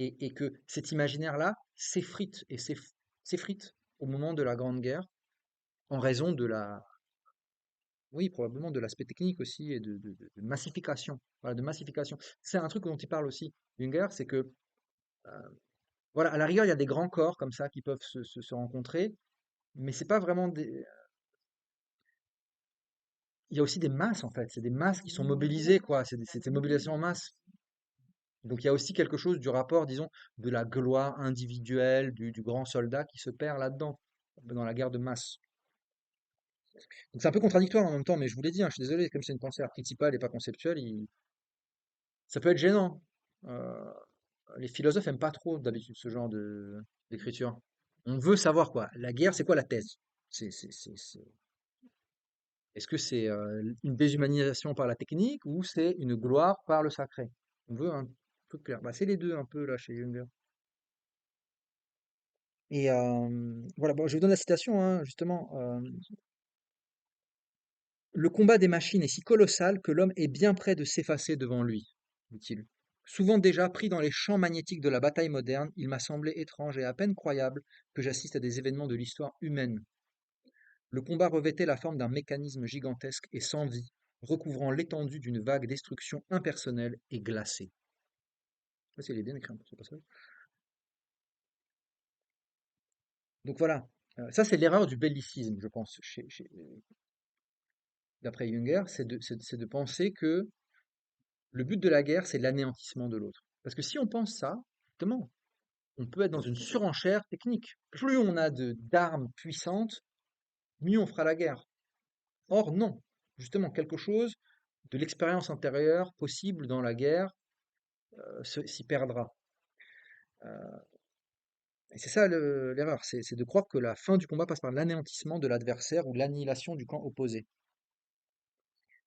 Et que cet imaginaire-là s'effrite s'effrite au moment de la Grande Guerre en raison de oui, probablement de l'aspect technique aussi et de massification. Voilà, de massification. C'est un truc dont il parle aussi, Junger, c'est que, voilà, à la rigueur, il y a des grands corps comme ça qui peuvent se rencontrer, mais c'est pas vraiment des. Il y a aussi des masses en fait, c'est des masses qui sont mobilisées, quoi. C'est des mobilisations en masse. Donc il y a aussi quelque chose du rapport, disons, de la gloire individuelle du grand soldat qui se perd là-dedans, dans la guerre de masse. Donc c'est un peu contradictoire en même temps, mais je vous l'ai dit, hein, je suis désolé, comme c'est une pensée archétypale et pas conceptuelle, ça peut être gênant. Euh, les philosophes aiment pas trop d'habitude ce genre d'écriture. On veut savoir quoi. La guerre, c'est quoi la thèse? Est-ce que c'est une déshumanisation par la technique ou c'est une gloire par le sacré? On veut un truc clair. Bah, c'est les deux un peu là chez Jung. Et voilà, bon, je vous donne la citation, hein, justement. Le combat des machines est si colossal que l'homme est bien près de s'effacer devant lui, dit-il. Souvent déjà pris dans les champs magnétiques de la bataille moderne, il m'a semblé étrange et à peine croyable que j'assiste à des événements de l'histoire humaine. Le combat revêtait la forme d'un mécanisme gigantesque et sans vie, recouvrant l'étendue d'une vague destruction impersonnelle et glacée. Ça, c'est bien écrit, ce passage. Donc voilà, ça c'est l'erreur du bellicisme, je pense, d'après Junger, c'est de penser que le but de la guerre, c'est l'anéantissement de l'autre. Parce que si on pense ça, justement, on peut être dans une surenchère technique. Plus on a d'armes puissantes, mieux on fera la guerre. Or, non. Justement, quelque chose de l'expérience intérieure possible dans la guerre s'y perdra. Euh, et c'est ça l'erreur, c'est de croire que la fin du combat passe par l'anéantissement de l'adversaire ou l'annihilation du camp opposé.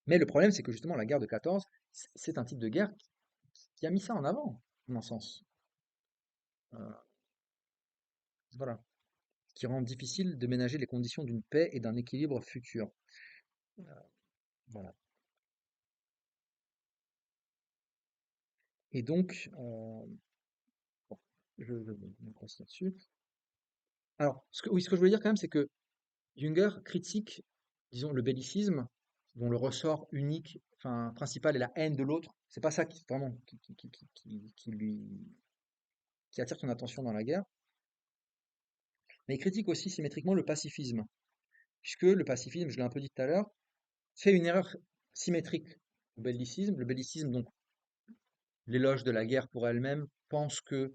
Mais le problème, c'est que justement, la guerre de 14, c'est un type de guerre qui a mis ça en avant, à mon sens. Euh, voilà. Qui rend difficile de ménager les conditions d'une paix et d'un équilibre futur. Euh, voilà. Et donc, bon, je me concentre là-dessus. Alors, oui, ce que je voulais dire quand même, c'est que Junger critique, disons, le bellicisme, dont le ressort unique, enfin, principal est la haine de l'autre. C'est pas ça qui vraiment qui attire son attention dans la guerre. Mais il critique aussi symétriquement le pacifisme, puisque le pacifisme, je l'ai un peu dit tout à l'heure, fait une erreur symétrique au bellicisme. Le bellicisme, donc, l'éloge de la guerre pour elle-même, pense que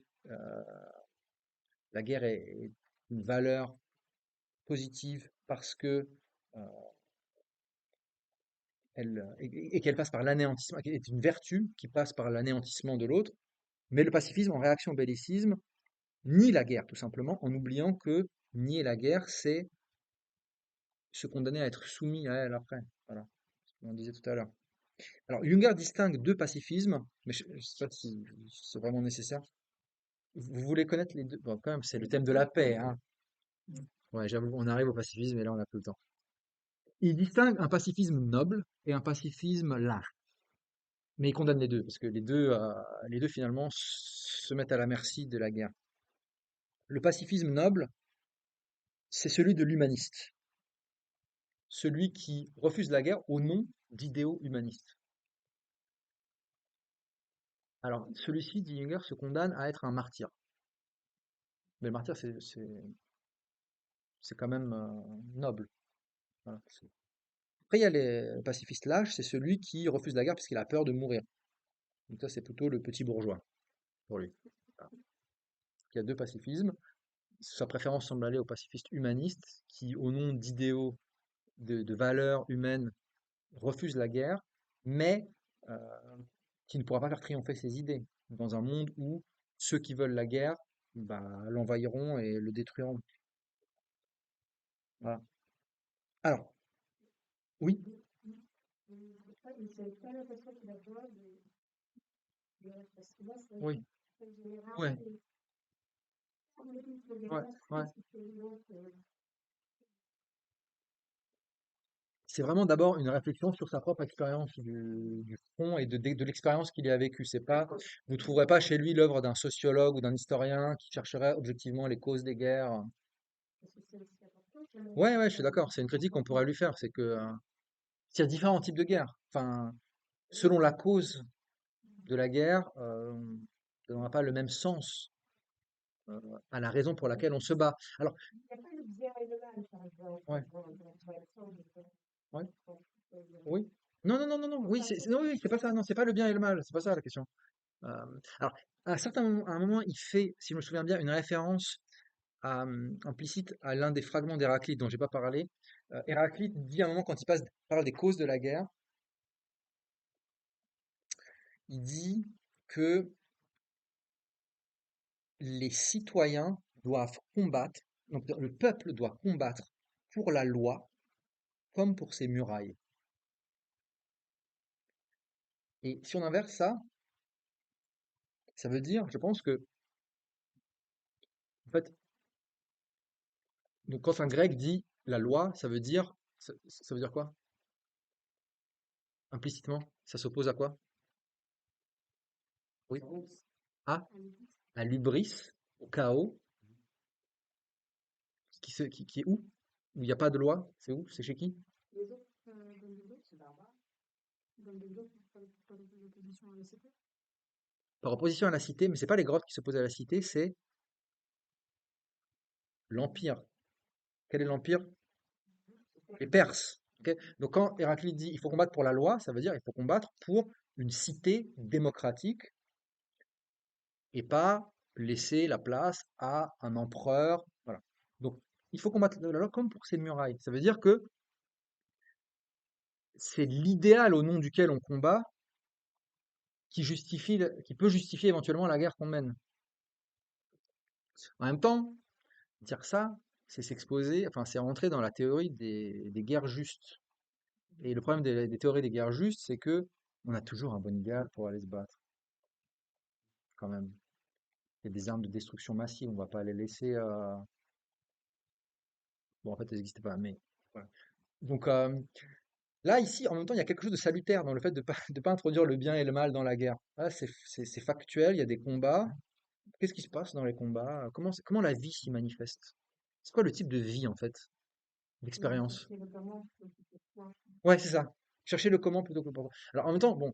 la guerre est une valeur positive parce que euh, et qu'elle passe par l'anéantissement, qu'elle est une vertu qui passe par l'anéantissement de l'autre. Mais le pacifisme, en réaction au bellicisme, nie la guerre, tout simplement, en oubliant que nier la guerre, c'est se condamner à être soumis à elle après. Voilà, ce qu'on disait tout à l'heure. Alors, Junger distingue deux pacifismes, mais je ne sais pas si c'est vraiment nécessaire. Vous voulez connaître les deux? Bon, quand même, c'est le thème de la paix, hein. Ouais, j'avoue, on arrive au pacifisme et là, on n'a plus le temps. Il distingue un pacifisme noble et un pacifisme lâche. Mais il condamne les deux, parce que les deux finalement se mettent à la merci de la guerre. Le pacifisme noble, c'est celui de l'humaniste, celui qui refuse la guerre au nom d'idéaux humanistes. Alors, celui-ci, dit Junger, se condamne à être un martyr. Mais le martyr, c'est quand même noble. Voilà. Après, il y a les pacifistes lâches, c'est celui qui refuse la guerre parce qu'il a peur de mourir. Donc ça, c'est plutôt le petit bourgeois pour lui. Voilà. Il y a deux pacifismes. Sa préférence semble aller aux pacifistes humanistes qui, au nom d'idéaux, de valeurs humaines, refusent la guerre, mais euh, qui ne pourra pas faire triompher ses idées dans un monde où ceux qui veulent la guerre bah, l'envahiront et le détruiront. Voilà. Alors, oui, Mais c'est pas l'impression qu'il a besoin parce que là, c'est oui, en général, ouais, on me dit que les ouais, gens ouais. qui fait donc, C'est vraiment d'abord une réflexion sur sa propre expérience du front et de l'expérience qu'il y a vécue. C'est pas, vous ne trouverez pas chez lui l'œuvre d'un sociologue ou d'un historien qui chercherait objectivement les causes des guerres. parce que c'est aussi important, quand même, Ouais, ouais, je suis d'accord. C'est une critique qu'on pourrait lui faire. C'est que, il y a différents types de guerres. Enfin, selon la cause de la guerre, ça n'aura pas le même sens euh, à la raison pour laquelle on se bat. Alors, il n'y a pas le bien et le mal, par exemple, ouais, dans l'action de ouais, euh, oui. Non, non, non, non, non. Oui, enfin, non, oui, c'est pas ça. Non, c'est pas le bien et le mal. C'est pas ça la question. Alors, à un moment, il fait, si je me souviens bien, une référence implicite à l'un des fragments d'Héraclite dont j'ai pas parlé. Héraclite dit à un moment, quand parle des causes de la guerre, il dit que les citoyens doivent combattre, donc le peuple doit combattre pour la loi comme pour ses murailles. Et si on inverse ça, ça veut dire, je pense que, en fait, donc quand un grec dit la loi, ça veut dire quoi? Implicitement, ça s'oppose à quoi? Oui. À, à l'hubris, au chaos, qui est où? Où il n'y a pas de loi? C'est où? C'est chez qui? les autres donnent des autres, c'est barbare. Donnent des autres pour l'opposition à la CP. Par opposition à la cité, mais c'est pas les grottes qui s'opposent à la cité, c'est l'Empire. Quel est l'Empire? Les Perses. Ok. Donc quand Héraclite dit il faut combattre pour la loi, ça veut dire il faut combattre pour une cité démocratique et pas laisser la place à un empereur. Voilà. Donc il faut combattre la loi comme pour ces murailles. Ça veut dire que c'est l'idéal au nom duquel on combat qui peut justifier éventuellement la guerre qu'on mène. En même temps, dire ça, c'est s'exposer, enfin c'est rentrer dans la théorie des guerres justes. Et le problème des théories des guerres justes, c'est que on a toujours un bon idéal pour aller se battre, quand même. Il y a des armes de destruction massive, on va pas les laisser. Bon, en fait, elles n'existent pas, mais voilà. Donc là, ici, en même temps, il y a quelque chose de salutaire dans le fait de de pas introduire le bien et le mal dans la guerre. Là, c'est factuel, il y a des combats. Qu'est-ce qui se passe dans les combats? Comment la vie s'y manifeste? C'est quoi le type de vie, en fait, d'expérience? C'est notamment pourquoi. Ouais, c'est ça. Cherchez le comment plutôt que le pourquoi. Alors, en même temps, bon,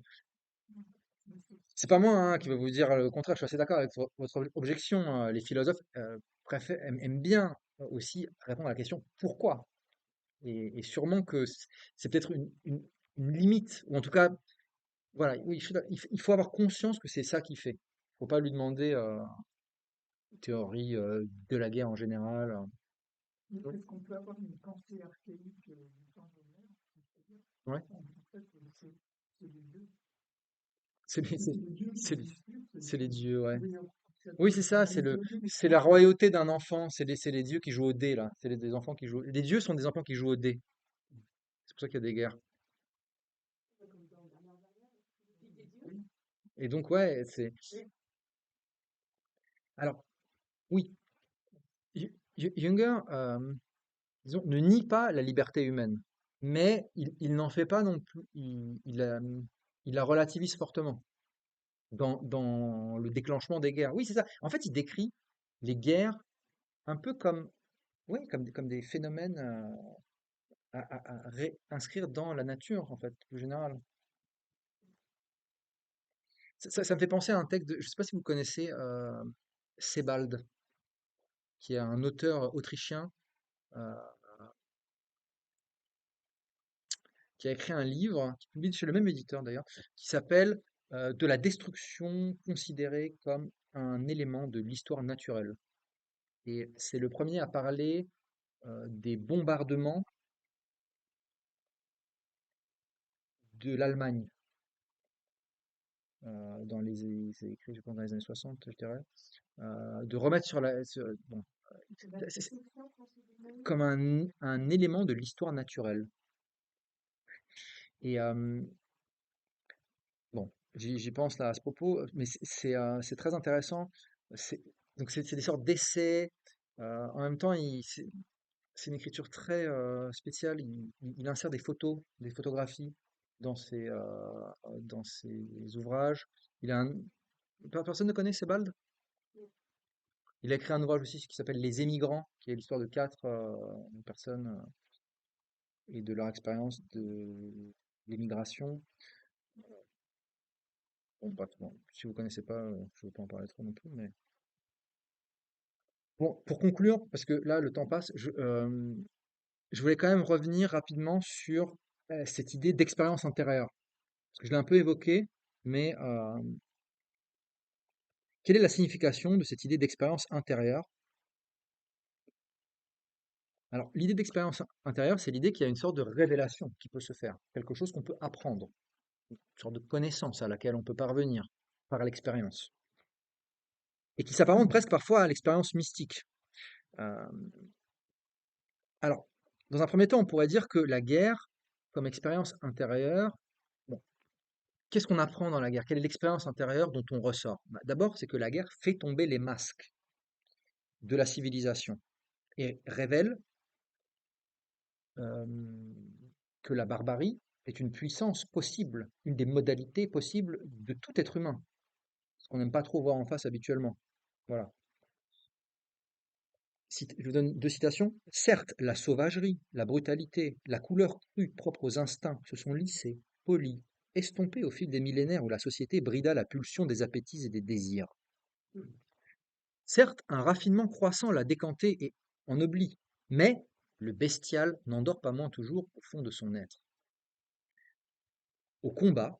c'est pas moi hein, qui va vous dire le contraire. Je suis assez d'accord avec votre objection, hein. Les philosophes aiment bien aussi répondre à la question pourquoi. Et sûrement que c'est peut-être une limite, ou en tout cas, voilà, oui, il faut avoir conscience que c'est ça qui fait. Faut pas lui demander une théorie de la guerre en général. Mais est-ce qu'on peut avoir une pensée archaïque du temps de guerre? C'est-à-dire, Ouais, en fait, c'est les dieux. c'est les, C'est les dieux qui c'est les- existent, c'est c'est les les dieux. dieux, ouais. Oui, Oui, c'est ça, dans la mythologie c'est la grecque, royauté d'un enfant, c'est les dieux qui jouent au dé, là. C'est des enfants qui jouent. Les dieux sont des enfants qui jouent au dé. C'est pour ça qu'il y a des guerres. Comme dans Bernard Werber, des dieux. oui, Et donc, ouais, c'est. Alors, oui, Jünger, disons, ne nie pas la liberté humaine, mais il n'en fait pas non plus. Il la relativise fortement dans le déclenchement des guerres. Oui, c'est ça. En fait, il décrit les guerres un peu comme, ouais, comme des phénomènes à réinscrire dans la nature, en fait, plus général. Ça me fait penser à un texte je sais pas si vous connaissez Sebald, qui est un auteur autrichien euh, qui a écrit un livre, qui publie chez le même éditeur d'ailleurs, qui s'appelle De la destruction considérée comme un élément de l'histoire naturelle. Et c'est le premier à parler des bombardements de l'Allemagne c'est écrit, je pense, dans les années 60, je dirais, de remettre bon, De la c'est destruction considérée. comme un élément de l'histoire naturelle. Et bon, j'y pense là à ce propos, mais c'est très intéressant. C'est, donc c'est des sortes d'essais. En même temps, c'est une écriture très spéciale. Il insère des photos, des photographies dans dans ses ouvrages. Il a un, personne ne connaît Sebald? Il a écrit un ouvrage aussi qui s'appelle Les Émigrants, qui est l'histoire de quatre personnes et de leur expérience de l'émigration. Bon, bon, si vous connaissez pas, je ne veux pas en parler trop non plus, mais bon, pour conclure, parce que là le temps passe, je voulais quand même revenir rapidement sur cette idée d'expérience intérieure, parce que je l'ai un peu évoqué, mais quelle est la signification de cette idée d'expérience intérieure? Alors, l'idée d'expérience intérieure, c'est l'idée qu'il y a une sorte de révélation qui peut se faire, quelque chose qu'on peut apprendre, une sorte de connaissance à laquelle on peut parvenir par l'expérience, et qui s'apparente presque parfois à l'expérience mystique. Euh, alors, dans un premier temps, on pourrait dire que la guerre, comme expérience intérieure, bon, qu'est-ce qu'on apprend dans la guerre? Quelle est l'expérience intérieure dont on ressort? Bah, d'abord, c'est que la guerre fait tomber les masques de la civilisation et révèle euh, que la barbarie est une puissance possible, une des modalités possibles de tout être humain, ce qu'on n'aime pas trop voir en face habituellement. Voilà. Je vous donne deux citations. Certes, la sauvagerie, la brutalité, la couleur crue propre aux instincts se sont lissées, polies, estompées au fil des millénaires où la société brida la pulsion des appétits et des désirs. Certes, un raffinement croissant l'a décanté et ennobli, mais le bestial n'endort pas moins toujours au fond de son être. Au combat,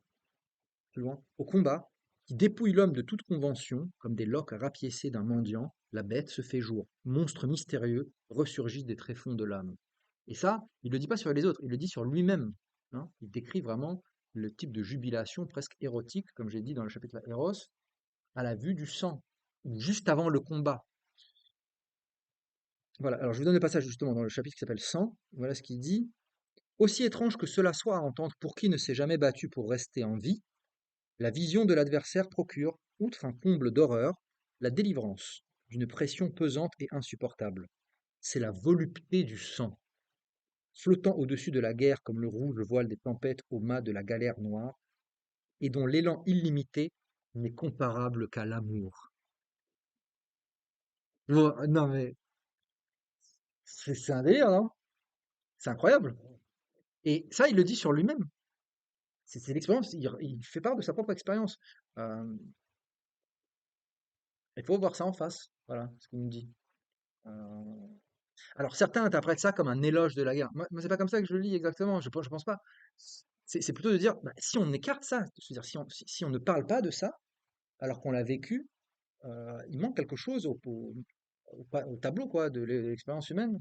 plus loin, au combat, qui dépouille l'homme de toute convention, comme des loques rapiécées d'un mendiant, la bête se fait jour, monstre mystérieux, ressurgit des tréfonds de l'âme. Et ça, il ne le dit pas sur les autres, il le dit sur lui-même. Hein. Il décrit vraiment le type de jubilation presque érotique, comme j'ai dit dans le chapitre Eros, à la vue du sang, ou juste avant le combat. Voilà, alors je vous donne le passage justement dans le chapitre qui s'appelle Sang. Voilà ce qu'il dit. Aussi étrange que cela soit à entendre pour qui ne s'est jamais battu pour rester en vie, la vision de l'adversaire procure, outre un comble d'horreur, la délivrance d'une pression pesante et insupportable. C'est la volupté du sang, flottant au-dessus de la guerre comme le rouge voile des tempêtes au mât de la galère noire, et dont l'élan illimité n'est comparable qu'à l'amour. Non mais, c'est un délire, non? C'est incroyable. Et ça, il le dit sur lui-même. C'est l'expérience, il fait part de sa propre expérience. Euh, il faut voir ça en face, voilà ce qu'il nous dit. Euh, Alors certains interprètent ça comme un éloge de la guerre. Moi, c'est pas comme ça que je le lis exactement. Je pense pas. C'est plutôt de dire, bah, si on écarte ça, c'est-à-dire si on ne parle pas de ça, alors qu'on l'a vécu, il manque quelque chose au tableau quoi de l'expérience humaine.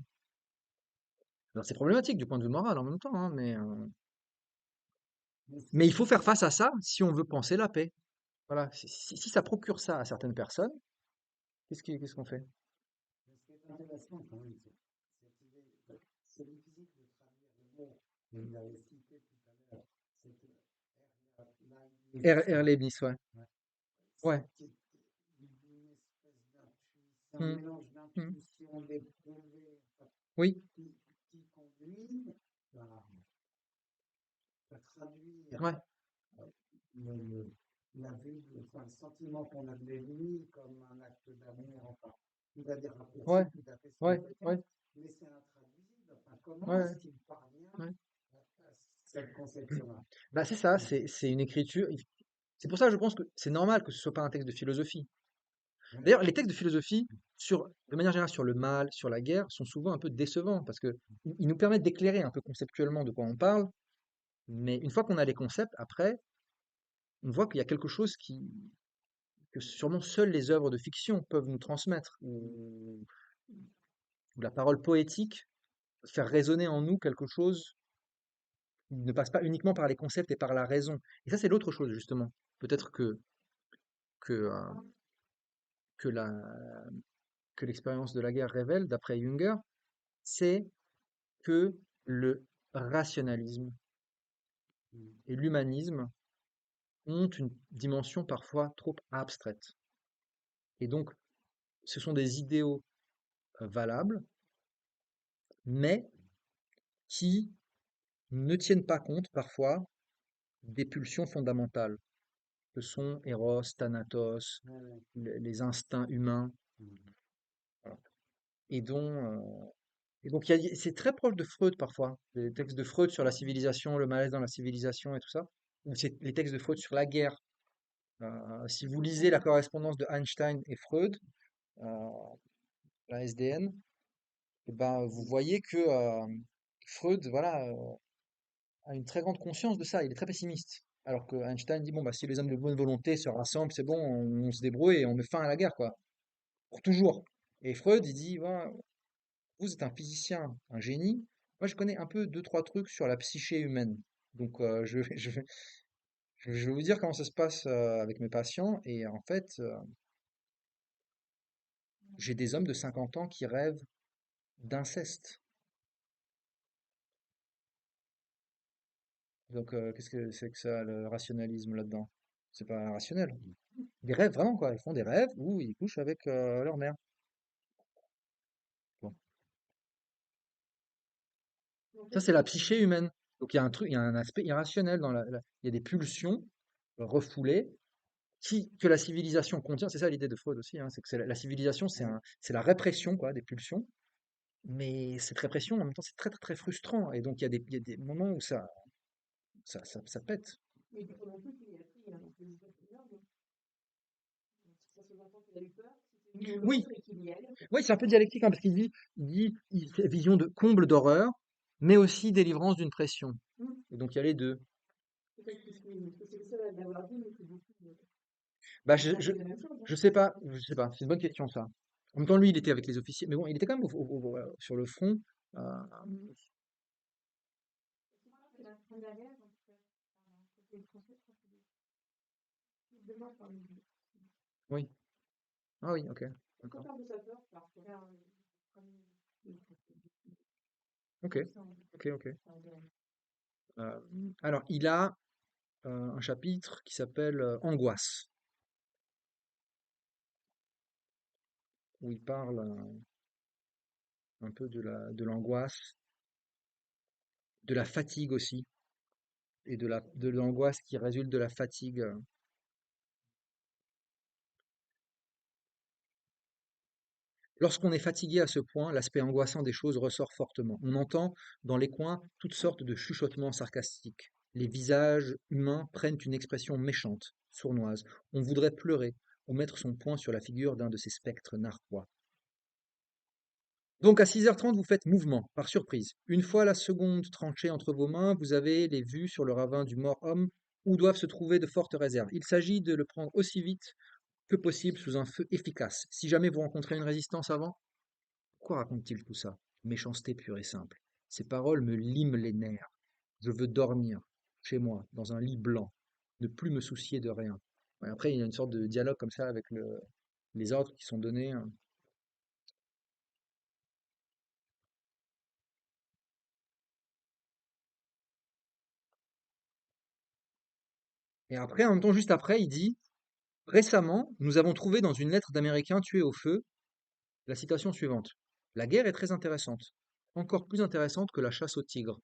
Alors c'est problématique du point de vue moral en même temps, hein, Mais ce mais qui il faut faire face à ça si on veut penser la paix. Voilà. Si ça procure ça à certaines personnes, qu'est-ce qu'on fait? ce qui est intéressant quand même, c'est cette idée, c'est difficile de traduire le mot, mais vous l'avez cité tout à l'heure, c'est que R. Leibniz, ouais. ouais, Ouais. c'est une espèce d'intuition, un Hmm, mélange hmm. d'intuition, d'éprouvé, enfin, Oui. qui conduit à traduire Ouais. le, enfin, le sentiment qu'on a de l'ennemi comme un acte d'amour, enfin, tout à dire Ouais. raccourci tout à fait ce Ouais. qu'on peut Ouais. dire, mais c'est intraduisible. Enfin, comment Ouais. est-ce qu'il parvient Ouais. à cette conception-là? Bah, c'est ça, c'est une écriture. C'est pour ça que je pense que c'est normal que ce soit pas un texte de philosophie. D'ailleurs, les textes de philosophie, de manière générale, sur le mal, sur la guerre, sont souvent un peu décevants parce que ils nous permettent d'éclairer un peu conceptuellement de quoi on parle, mais une fois qu'on a les concepts, après, on voit qu'il y a quelque chose que sûrement seules les œuvres de fiction peuvent nous transmettre, où la parole poétique peut faire résonner en nous quelque chose qui ne passe pas uniquement par les concepts et par la raison. Et ça, c'est l'autre chose, justement. Peut-être que, euh, que la, que l'expérience de la guerre révèle, d'après Junger, c'est que le rationalisme et l'humanisme ont une dimension parfois trop abstraite. Et donc, ce sont des idéaux valables, mais qui ne tiennent pas compte parfois des pulsions fondamentales que sont Eros, Thanatos, Ouais, ouais. les instincts humains, Mhm. voilà. Et dont, et donc c'est très proche de Freud parfois, les textes de Freud sur la civilisation, le malaise dans la civilisation et tout ça, ou c'est les textes de Freud sur la guerre. Si vous lisez la correspondance de Einstein et Freud, euh, la SDN, eh ben, vous voyez que Freud, voilà, a une très grande conscience de ça. Il est très pessimiste. Alors que Einstein dit, bon, bah, si les hommes de bonne volonté se rassemblent, c'est bon, on se débrouille et on met fin à la guerre, quoi. Pour toujours. Et Freud, il dit, ouais, vous êtes un physicien, un génie. Moi, je connais un peu deux, trois trucs sur la psyché humaine. Donc, je vais vous dire comment ça se passe avec mes patients. Et en fait, j'ai des hommes de 50 ans qui rêvent d'inceste. Donc, qu'est-ce que c'est que ça, le rationalisme là-dedans? C'est pas rationnel. Des rêves, vraiment, quoi. Ils font des rêves où ils couchent avec leur mère. Bon. Ça, c'est la psyché humaine. Donc, il y a un truc, il y a un aspect irrationnel il y a des pulsions refoulées que la civilisation contient. C'est ça l'idée de Freud aussi, hein, c'est que la civilisation, c'est la répression, quoi, des pulsions. Mais cette répression, en même temps, c'est très, très, très frustrant. Et donc, il y a des moments où ça pète. Mais du coup, non plus, il a pris un plaisir énorme. Ça se entend qu'il a eu peur, c'était lui ou Oui, l'autre et qu'il y allait. oui, c'est un peu dialectique, hein, parce il fait vision de comble d'horreur, mais aussi délivrance d'une pression. Et donc, il y a les deux. Peut-être que c'est le seul à l'avoir dit, mais que beaucoup Bah, ont pensé la même chose. je sais pas, c'est une bonne question, ça. En même temps, lui, il était avec les officiers, mais bon, il était quand même sur le front. euh, C'est la première guerre, donc côté français, je crois que c'est demain par midi. oui. Ah oui, ok. On D'accord. parle de sa peur, parce que là, comme Ok, comme ça, ok, ok. Euh, alors, il a un chapitre qui s'appelle Angoisse, où il parle un peu de l'angoisse, de la fatigue aussi, et de l'angoisse qui résulte de la fatigue. Lorsqu'on est fatigué à ce point, l'aspect angoissant des choses ressort fortement. On entend dans les coins toutes sortes de chuchotements sarcastiques. Les visages humains prennent une expression méchante, sournoise. On voudrait pleurer ou mettre son poing sur la figure d'un de ces spectres narquois. Donc à 6h30, vous faites mouvement, par surprise. Une fois la seconde tranchée entre vos mains, vous avez les vues sur le ravin du mort-homme où doivent se trouver de fortes réserves. Il s'agit de le prendre aussi vite que possible sous un feu efficace. Si jamais vous rencontrez une résistance avant, pourquoi raconte-t-il tout ça? Méchanceté pure et simple. Ces paroles me liment les nerfs. Je veux dormir, chez moi, dans un lit blanc, ne plus me soucier de rien. Ouais, après, il y a une sorte de dialogue comme ça avec les ordres qui sont donnés, hein. Et après, en même temps, juste après, il dit, récemment, nous avons trouvé dans une lettre d'Américains tués au feu la citation suivante. La guerre est très intéressante, encore plus intéressante que la chasse au tigre.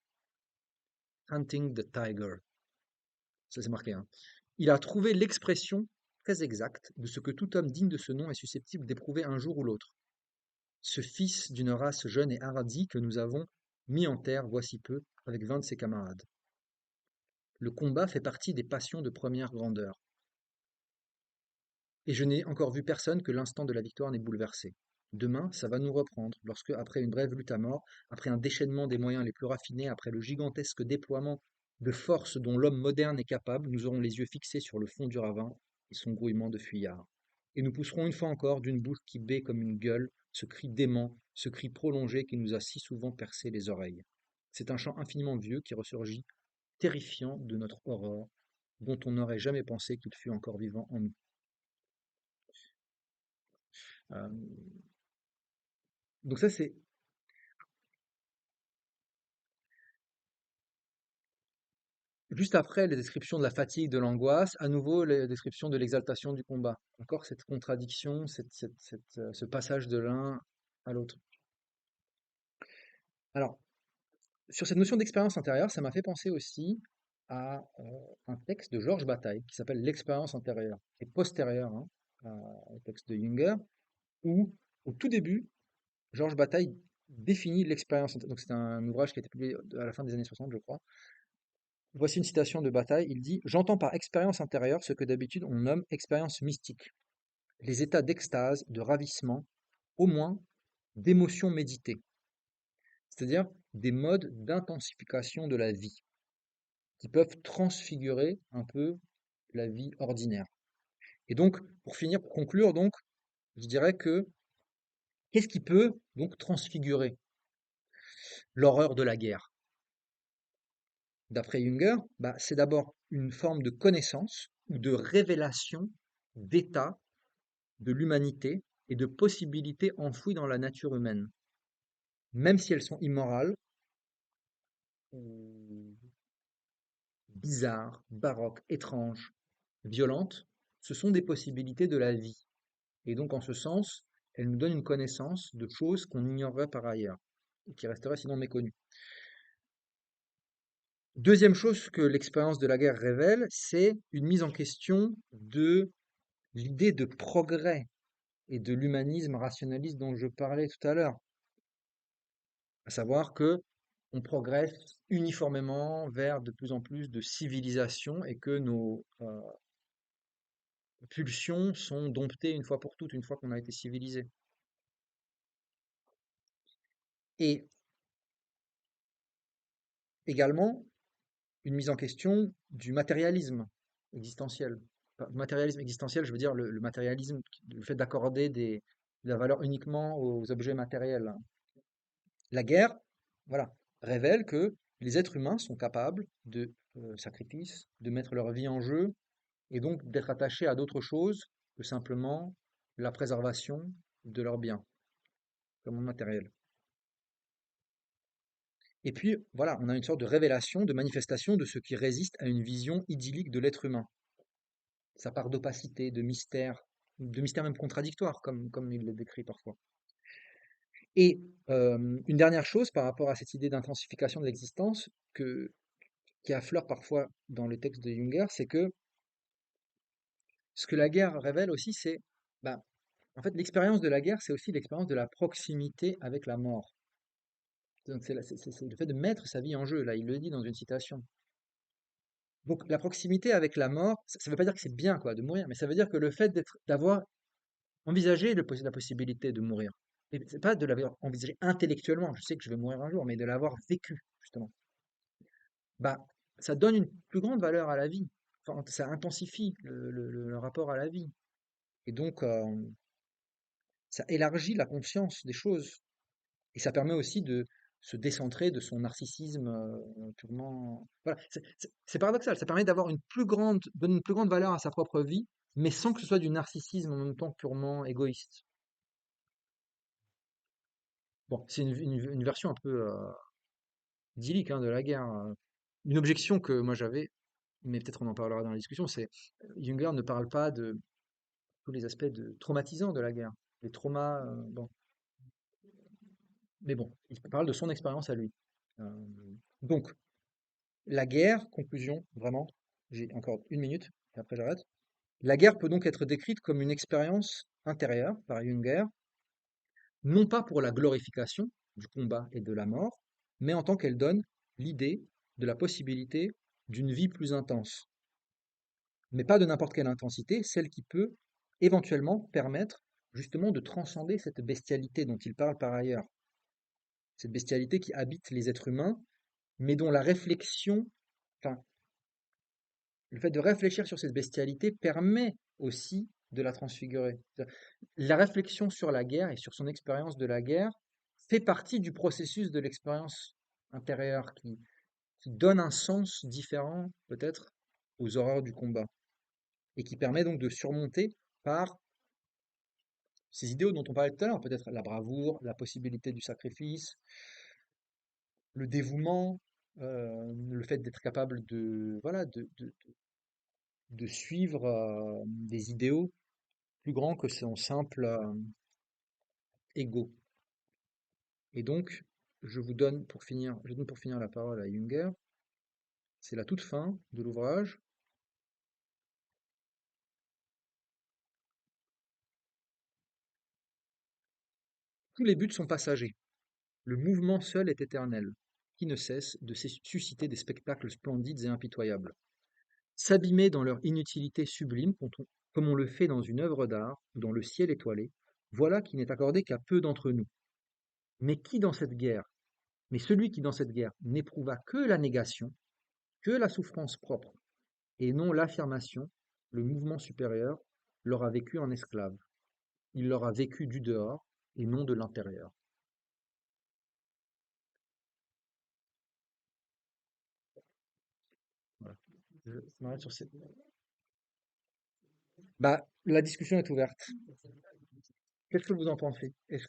Hunting the tiger. Ça c'est marqué, hein. Il a trouvé l'expression très exacte de ce que tout homme digne de ce nom est susceptible d'éprouver un jour ou l'autre. Ce fils d'une race jeune et hardie que nous avons mis en terre voici peu avec 20 de ses camarades. Le combat fait partie des passions de première grandeur. Et je n'ai encore vu personne que l'instant de la victoire n'ait bouleversé. Demain, ça va nous reprendre, lorsque, après une brève lutte à mort, après un déchaînement des moyens les plus raffinés, après le gigantesque déploiement de forces dont l'homme moderne est capable, nous aurons les yeux fixés sur le fond du ravin et son grouillement de fuyards. Et nous pousserons une fois encore d'une bouche qui bait comme une gueule, ce cri dément, ce cri prolongé qui nous a si souvent percé les oreilles. C'est un chant infiniment vieux qui ressurgit, terrifiant de notre horreur, dont on n'aurait jamais pensé qu'il fût encore vivant en nous. Euh, donc ça, c'est juste après les descriptions de la fatigue, de l'angoisse, à nouveau les descriptions de l'exaltation du combat. Encore cette contradiction, ce passage de l'un à l'autre. Alors, sur cette notion d'expérience intérieure, ça m'a fait penser aussi à un texte de Georges Bataille qui s'appelle L'expérience intérieure, qui est postérieur au texte de Junger, où au tout début, Georges Bataille définit l'expérience. Donc c'est un ouvrage qui a été publié à la fin des années 60, je crois. Voici une citation de Bataille, il dit: «J'entends par expérience intérieure ce que d'habitude on nomme expérience mystique, les états d'extase, de ravissement, au moins d'émotion méditée, c'est-à-dire des modes d'intensification de la vie qui peuvent transfigurer un peu la vie ordinaire.» Et donc, pour finir, pour conclure, donc, je dirais que qu'est-ce qui peut donc transfigurer l'horreur de la guerre? D'après Junger, bah, c'est d'abord une forme de connaissance ou de révélation d'état de l'humanité et de possibilités enfouies dans la nature humaine. Même si elles sont immorales, ou bizarres, baroques, étranges, violentes, ce sont des possibilités de la vie. Et donc, en ce sens, elles nous donnent une connaissance de choses qu'on ignorerait par ailleurs, et qui resteraient sinon méconnues. Deuxième chose que l'expérience de la guerre révèle, c'est une mise en question de l'idée de progrès et de l'humanisme rationaliste dont je parlais tout à l'heure. À savoir que on progresse uniformément vers de plus en plus de civilisation et que nos pulsions sont domptées une fois pour toutes, une fois qu'on a été civilisé. Et également, une mise en question du matérialisme existentiel. Matérialisme existentiel, je veux dire le matérialisme, le fait d'accorder de la valeur uniquement aux objets matériels. La guerre, voilà, révèle que les êtres humains sont capables de sacrifice, de mettre leur vie en jeu, et donc d'être attachés à d'autres choses que simplement la préservation de leurs biens, comme matériel. Et puis, voilà, on a une sorte de révélation, de manifestation de ce qui résiste à une vision idyllique de l'être humain. Sa part d'opacité, de mystère même contradictoire, comme il le décrit parfois. Et une dernière chose par rapport à cette idée d'intensification de l'existence qui affleure parfois dans les textes de Junger, c'est que ce que la guerre révèle aussi, c'est, bah, en fait, l'expérience de la guerre, c'est aussi l'expérience de la proximité avec la mort. Donc c'est le fait de mettre sa vie en jeu, là, il le dit dans une citation. Donc la proximité avec la mort, ça ne veut pas dire que c'est bien quoi de mourir, mais ça veut dire que le fait d'avoir envisagé la possibilité de mourir, et c'est pas de l'avoir envisagé intellectuellement, je sais que je vais mourir un jour, mais de l'avoir vécu, justement, bah, ça donne une plus grande valeur à la vie. Enfin, ça intensifie le rapport à la vie. Et donc, ça élargit la conscience des choses. Et ça permet aussi de se décentrer de son narcissisme purement. Voilà, c'est paradoxal. Ça permet d'avoir donner une plus grande valeur à sa propre vie, mais sans que ce soit du narcissisme en même temps purement égoïste. Bon, c'est une version un peu idyllique hein, de la guerre. Une objection que moi j'avais, mais peut-être on en parlera dans la discussion, c'est Junger ne parle pas de tous les aspects traumatisants de la guerre, les traumas. Bon, mais bon, il parle de son expérience à lui. Euh, donc, la guerre, conclusion, vraiment, j'ai encore une minute, et après j'arrête. La guerre peut donc être décrite comme une expérience intérieure par Junger, non pas pour la glorification du combat et de la mort, mais en tant qu'elle donne l'idée de la possibilité d'une vie plus intense. Mais pas de n'importe quelle intensité, celle qui peut éventuellement permettre justement de transcender cette bestialité dont il parle par ailleurs. Cette bestialité qui habite les êtres humains, mais dont la réflexion, enfin, le fait de réfléchir sur cette bestialité permet aussi de la transfigurer. La réflexion sur la guerre et sur son expérience de la guerre fait partie du processus de l'expérience intérieure qui donne un sens différent, peut-être, aux horreurs du combat et qui permet donc de surmonter par ces idéaux dont on parlait tout à l'heure, peut-être la bravoure, la possibilité du sacrifice, le dévouement, le fait d'être capable de, voilà, de suivre des idéaux plus grands que son simple ego. Et donc, je donne pour finir la parole à Junger. C'est la toute fin de l'ouvrage. Tous les buts sont passagers. Le mouvement seul est éternel, qui ne cesse de susciter des spectacles splendides et impitoyables. S'abîmer dans leur inutilité sublime, comme on le fait dans une œuvre d'art ou dans le ciel étoilé, voilà qui n'est accordé qu'à peu d'entre nous. Mais celui qui dans cette guerre n'éprouva que la négation, que la souffrance propre, et non l'affirmation, le mouvement supérieur, l'aura vécu en esclave. Il l'aura vécu du dehors et non de l'intérieur. Voilà. Je m'arrête sur cette. Bah, la discussion est ouverte. Qu'est-ce que vous en pensez? Est-ce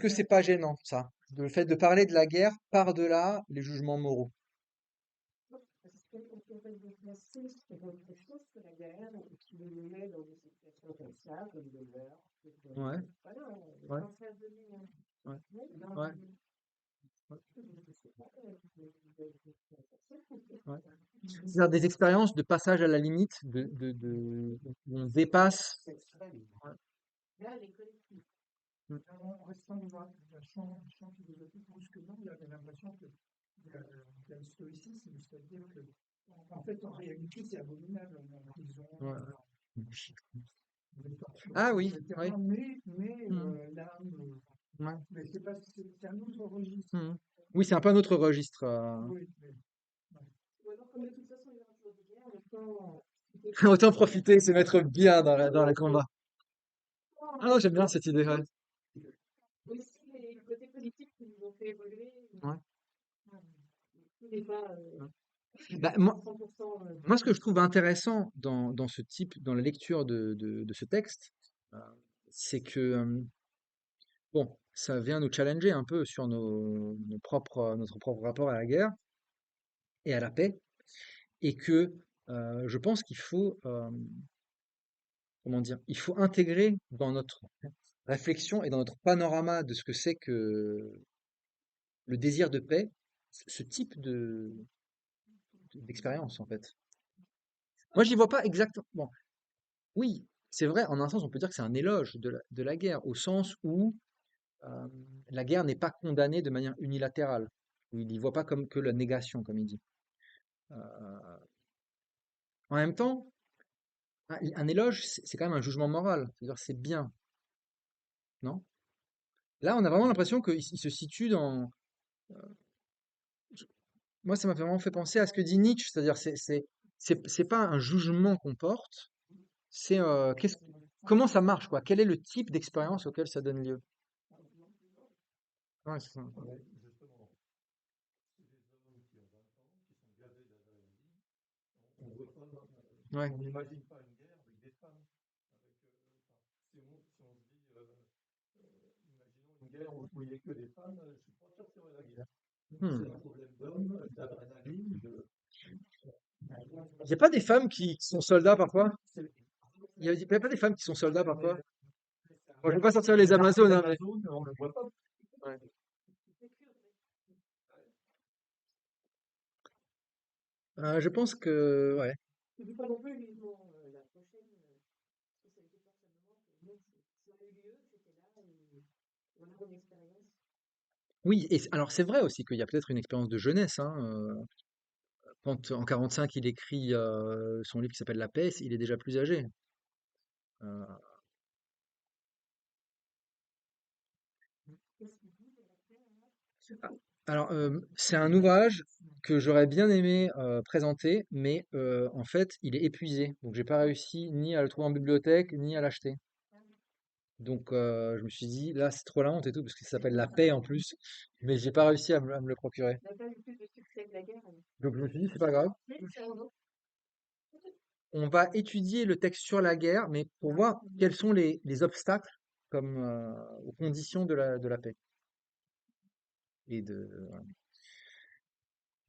que c'est pas gênant, ça? Le fait de parler de la guerre par-delà les jugements moraux. Parce qu'on pourrait déplacer sur autre chose que la guerre et qui nous met dans des situations comme ça, comme des meurtres, Ouais, voilà, ouais, sans faire de lien. ouais, Mais dans ouais, une- ouais, je sais pas, ouais. C'est-à-dire des expériences de passage à la limite, où on dépasse. C'est extrême. Ouais. là, les collectifs. Mm. En restant dans un champ philosophique brusquement, il avait l'impression que il y a le stoïcisme, c'est-à-dire que, en fait, en réalité, c'est abominable, on est en prison, Ouais. on est torturé, Ah oui, etc. oui. Mais Mm. l'âme, Ouais. mais c'est un autre registre. Mm. Oui, c'est un peu un autre registre. Oui, mais, ouais. Ou alors, comme de toute façon, il y aura toujours des guerres, autant Autant profiter et se mettre bien dans les combats. Ah non, j'aime bien cette idée. Ouais. aussi les côtés positifs qui nous ont fait évoluer. Ouais. Tout n'est pas Bah, moi, 100%. Moi, ce que je trouve intéressant dans la lecture de ce texte, euh, c'est que, bon, ça vient nous challenger un peu sur notre propre rapport à la guerre et à la paix, et que je pense qu'il faut, comment dire, il faut intégrer dans notre réflexion et dans notre panorama de ce que c'est que le désir de paix, ce type d'expérience, en fait. Moi, j'y vois pas exactement. Bon, oui, c'est vrai, en un sens, on peut dire que c'est un éloge de la guerre, au sens où euh, la guerre n'est pas condamnée de manière unilatérale, où il n'y voit pas comme que la négation, comme il dit. Euh, En même temps, un éloge, c'est quand même un jugement moral, c'est-à-dire c'est bien, non? Là, on a vraiment l'impression qu'il se situe dans. Moi, ça m'a vraiment fait penser à ce que dit Nietzsche, c'est-à-dire c'est pas un jugement qu'on porte, c'est comment ça marche, quoi? Quel est le type d'expérience auquel ça donne lieu? Ouais, c'est ça. Ouais. On n'imagine pas une guerre avec des femmes. Si on se dit, imaginons une guerre où il n'y a que des femmes, je ne suis pas sûr qu'il y aurait la guerre. Hmm. C'est un problème d'homme, d'adrénaline, Il n'y a pas des femmes qui sont soldats parfois? Il y a pas des femmes qui sont soldats parfois? Bon, je vais pas sortir les Amazones, hein, mais. on ne le voit pas. Ouais. Je pense que, ouais. Je ne dis pas non plus vivement la prochaine spécialité personnellement, que même si on a eu lieu, c'était là et on a une expérience. Oui, alors c'est vrai aussi qu'il y a peut-être une expérience de jeunesse, hein, Quand en 45 il écrit son livre qui s'appelle La Paix, il est déjà plus âgé. Euh, Qu'est-ce qu'il dit de la paix, alors? ah, alors, c'est un ouvrage que j'aurais bien aimé présenter, mais en fait, il est épuisé. Donc, j'ai pas réussi ni à le trouver en bibliothèque, ni à l'acheter. Donc, je me suis dit, là, c'est trop la honte et tout, parce que ça s'appelle La Paix en plus, mais j'ai pas réussi à me le procurer. On n'a pas eu plus de succès que la guerre. Donc, je me suis dit, c'est pas grave. C'est un autre. On va étudier le texte sur la guerre, mais pour voir quels sont les obstacles comme aux conditions de la paix. Et voilà.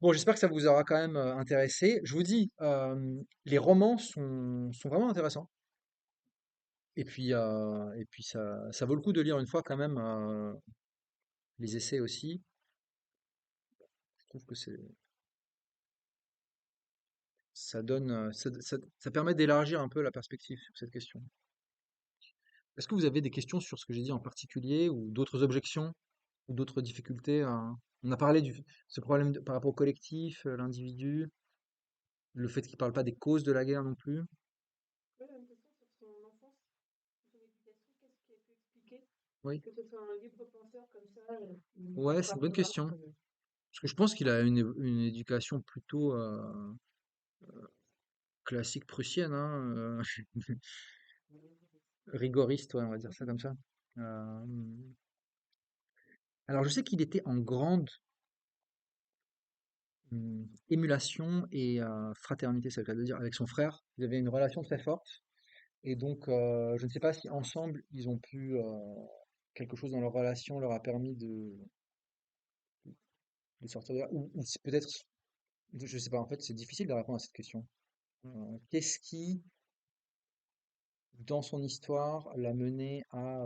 Bon, j'espère que ça vous aura quand même intéressé. Je vous dis, les romans sont vraiment intéressants. Et puis ça vaut le coup de lire une fois quand même les essais aussi. Je trouve que ça donne, ça permet d'élargir un peu la perspective sur cette question. Est-ce que vous avez des questions sur ce que j'ai dit en particulier ou d'autres objections ou d'autres difficultés On a parlé ce problème par rapport au collectif, l'individu, le fait qu'il parle pas des causes de la guerre non plus. Moi, j'ai une question sur son enfance, sur son éducation. Qu'est-ce qui a pu expliquer Oui. que ce soit un libre penseur comme ça? Il Ouais, c'est une frappe bonne pas. question. Parce que je pense qu'il a une éducation plutôt classique prussienne, hein, rigoriste, ouais, on va dire ça comme ça. Euh, alors, je sais qu'il était en grande émulation et fraternité, c'est le cas de dire, avec son frère. Ils avaient une relation très forte. Et donc, je ne sais pas si ensemble, ils ont pu, quelque chose dans leur relation leur a permis de sortir de là. Ou c'est peut-être, je sais pas, en fait, c'est difficile de répondre à cette question. Qu'est-ce qui, dans son histoire, l'a mené à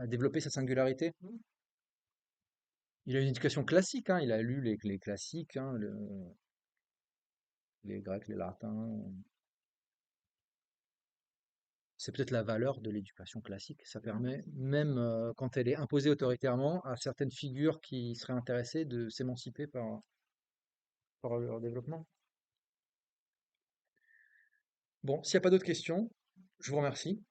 développer sa singularité? Il a une éducation classique, hein, il a lu les classiques, hein, les Grecs, les Latins. C'est peut-être la valeur de l'éducation classique. Ça permet, même quand elle est imposée autoritairement, à certaines figures qui seraient intéressées de s'émanciper par leur développement. Bon, s'il n'y a pas d'autres questions, je vous remercie.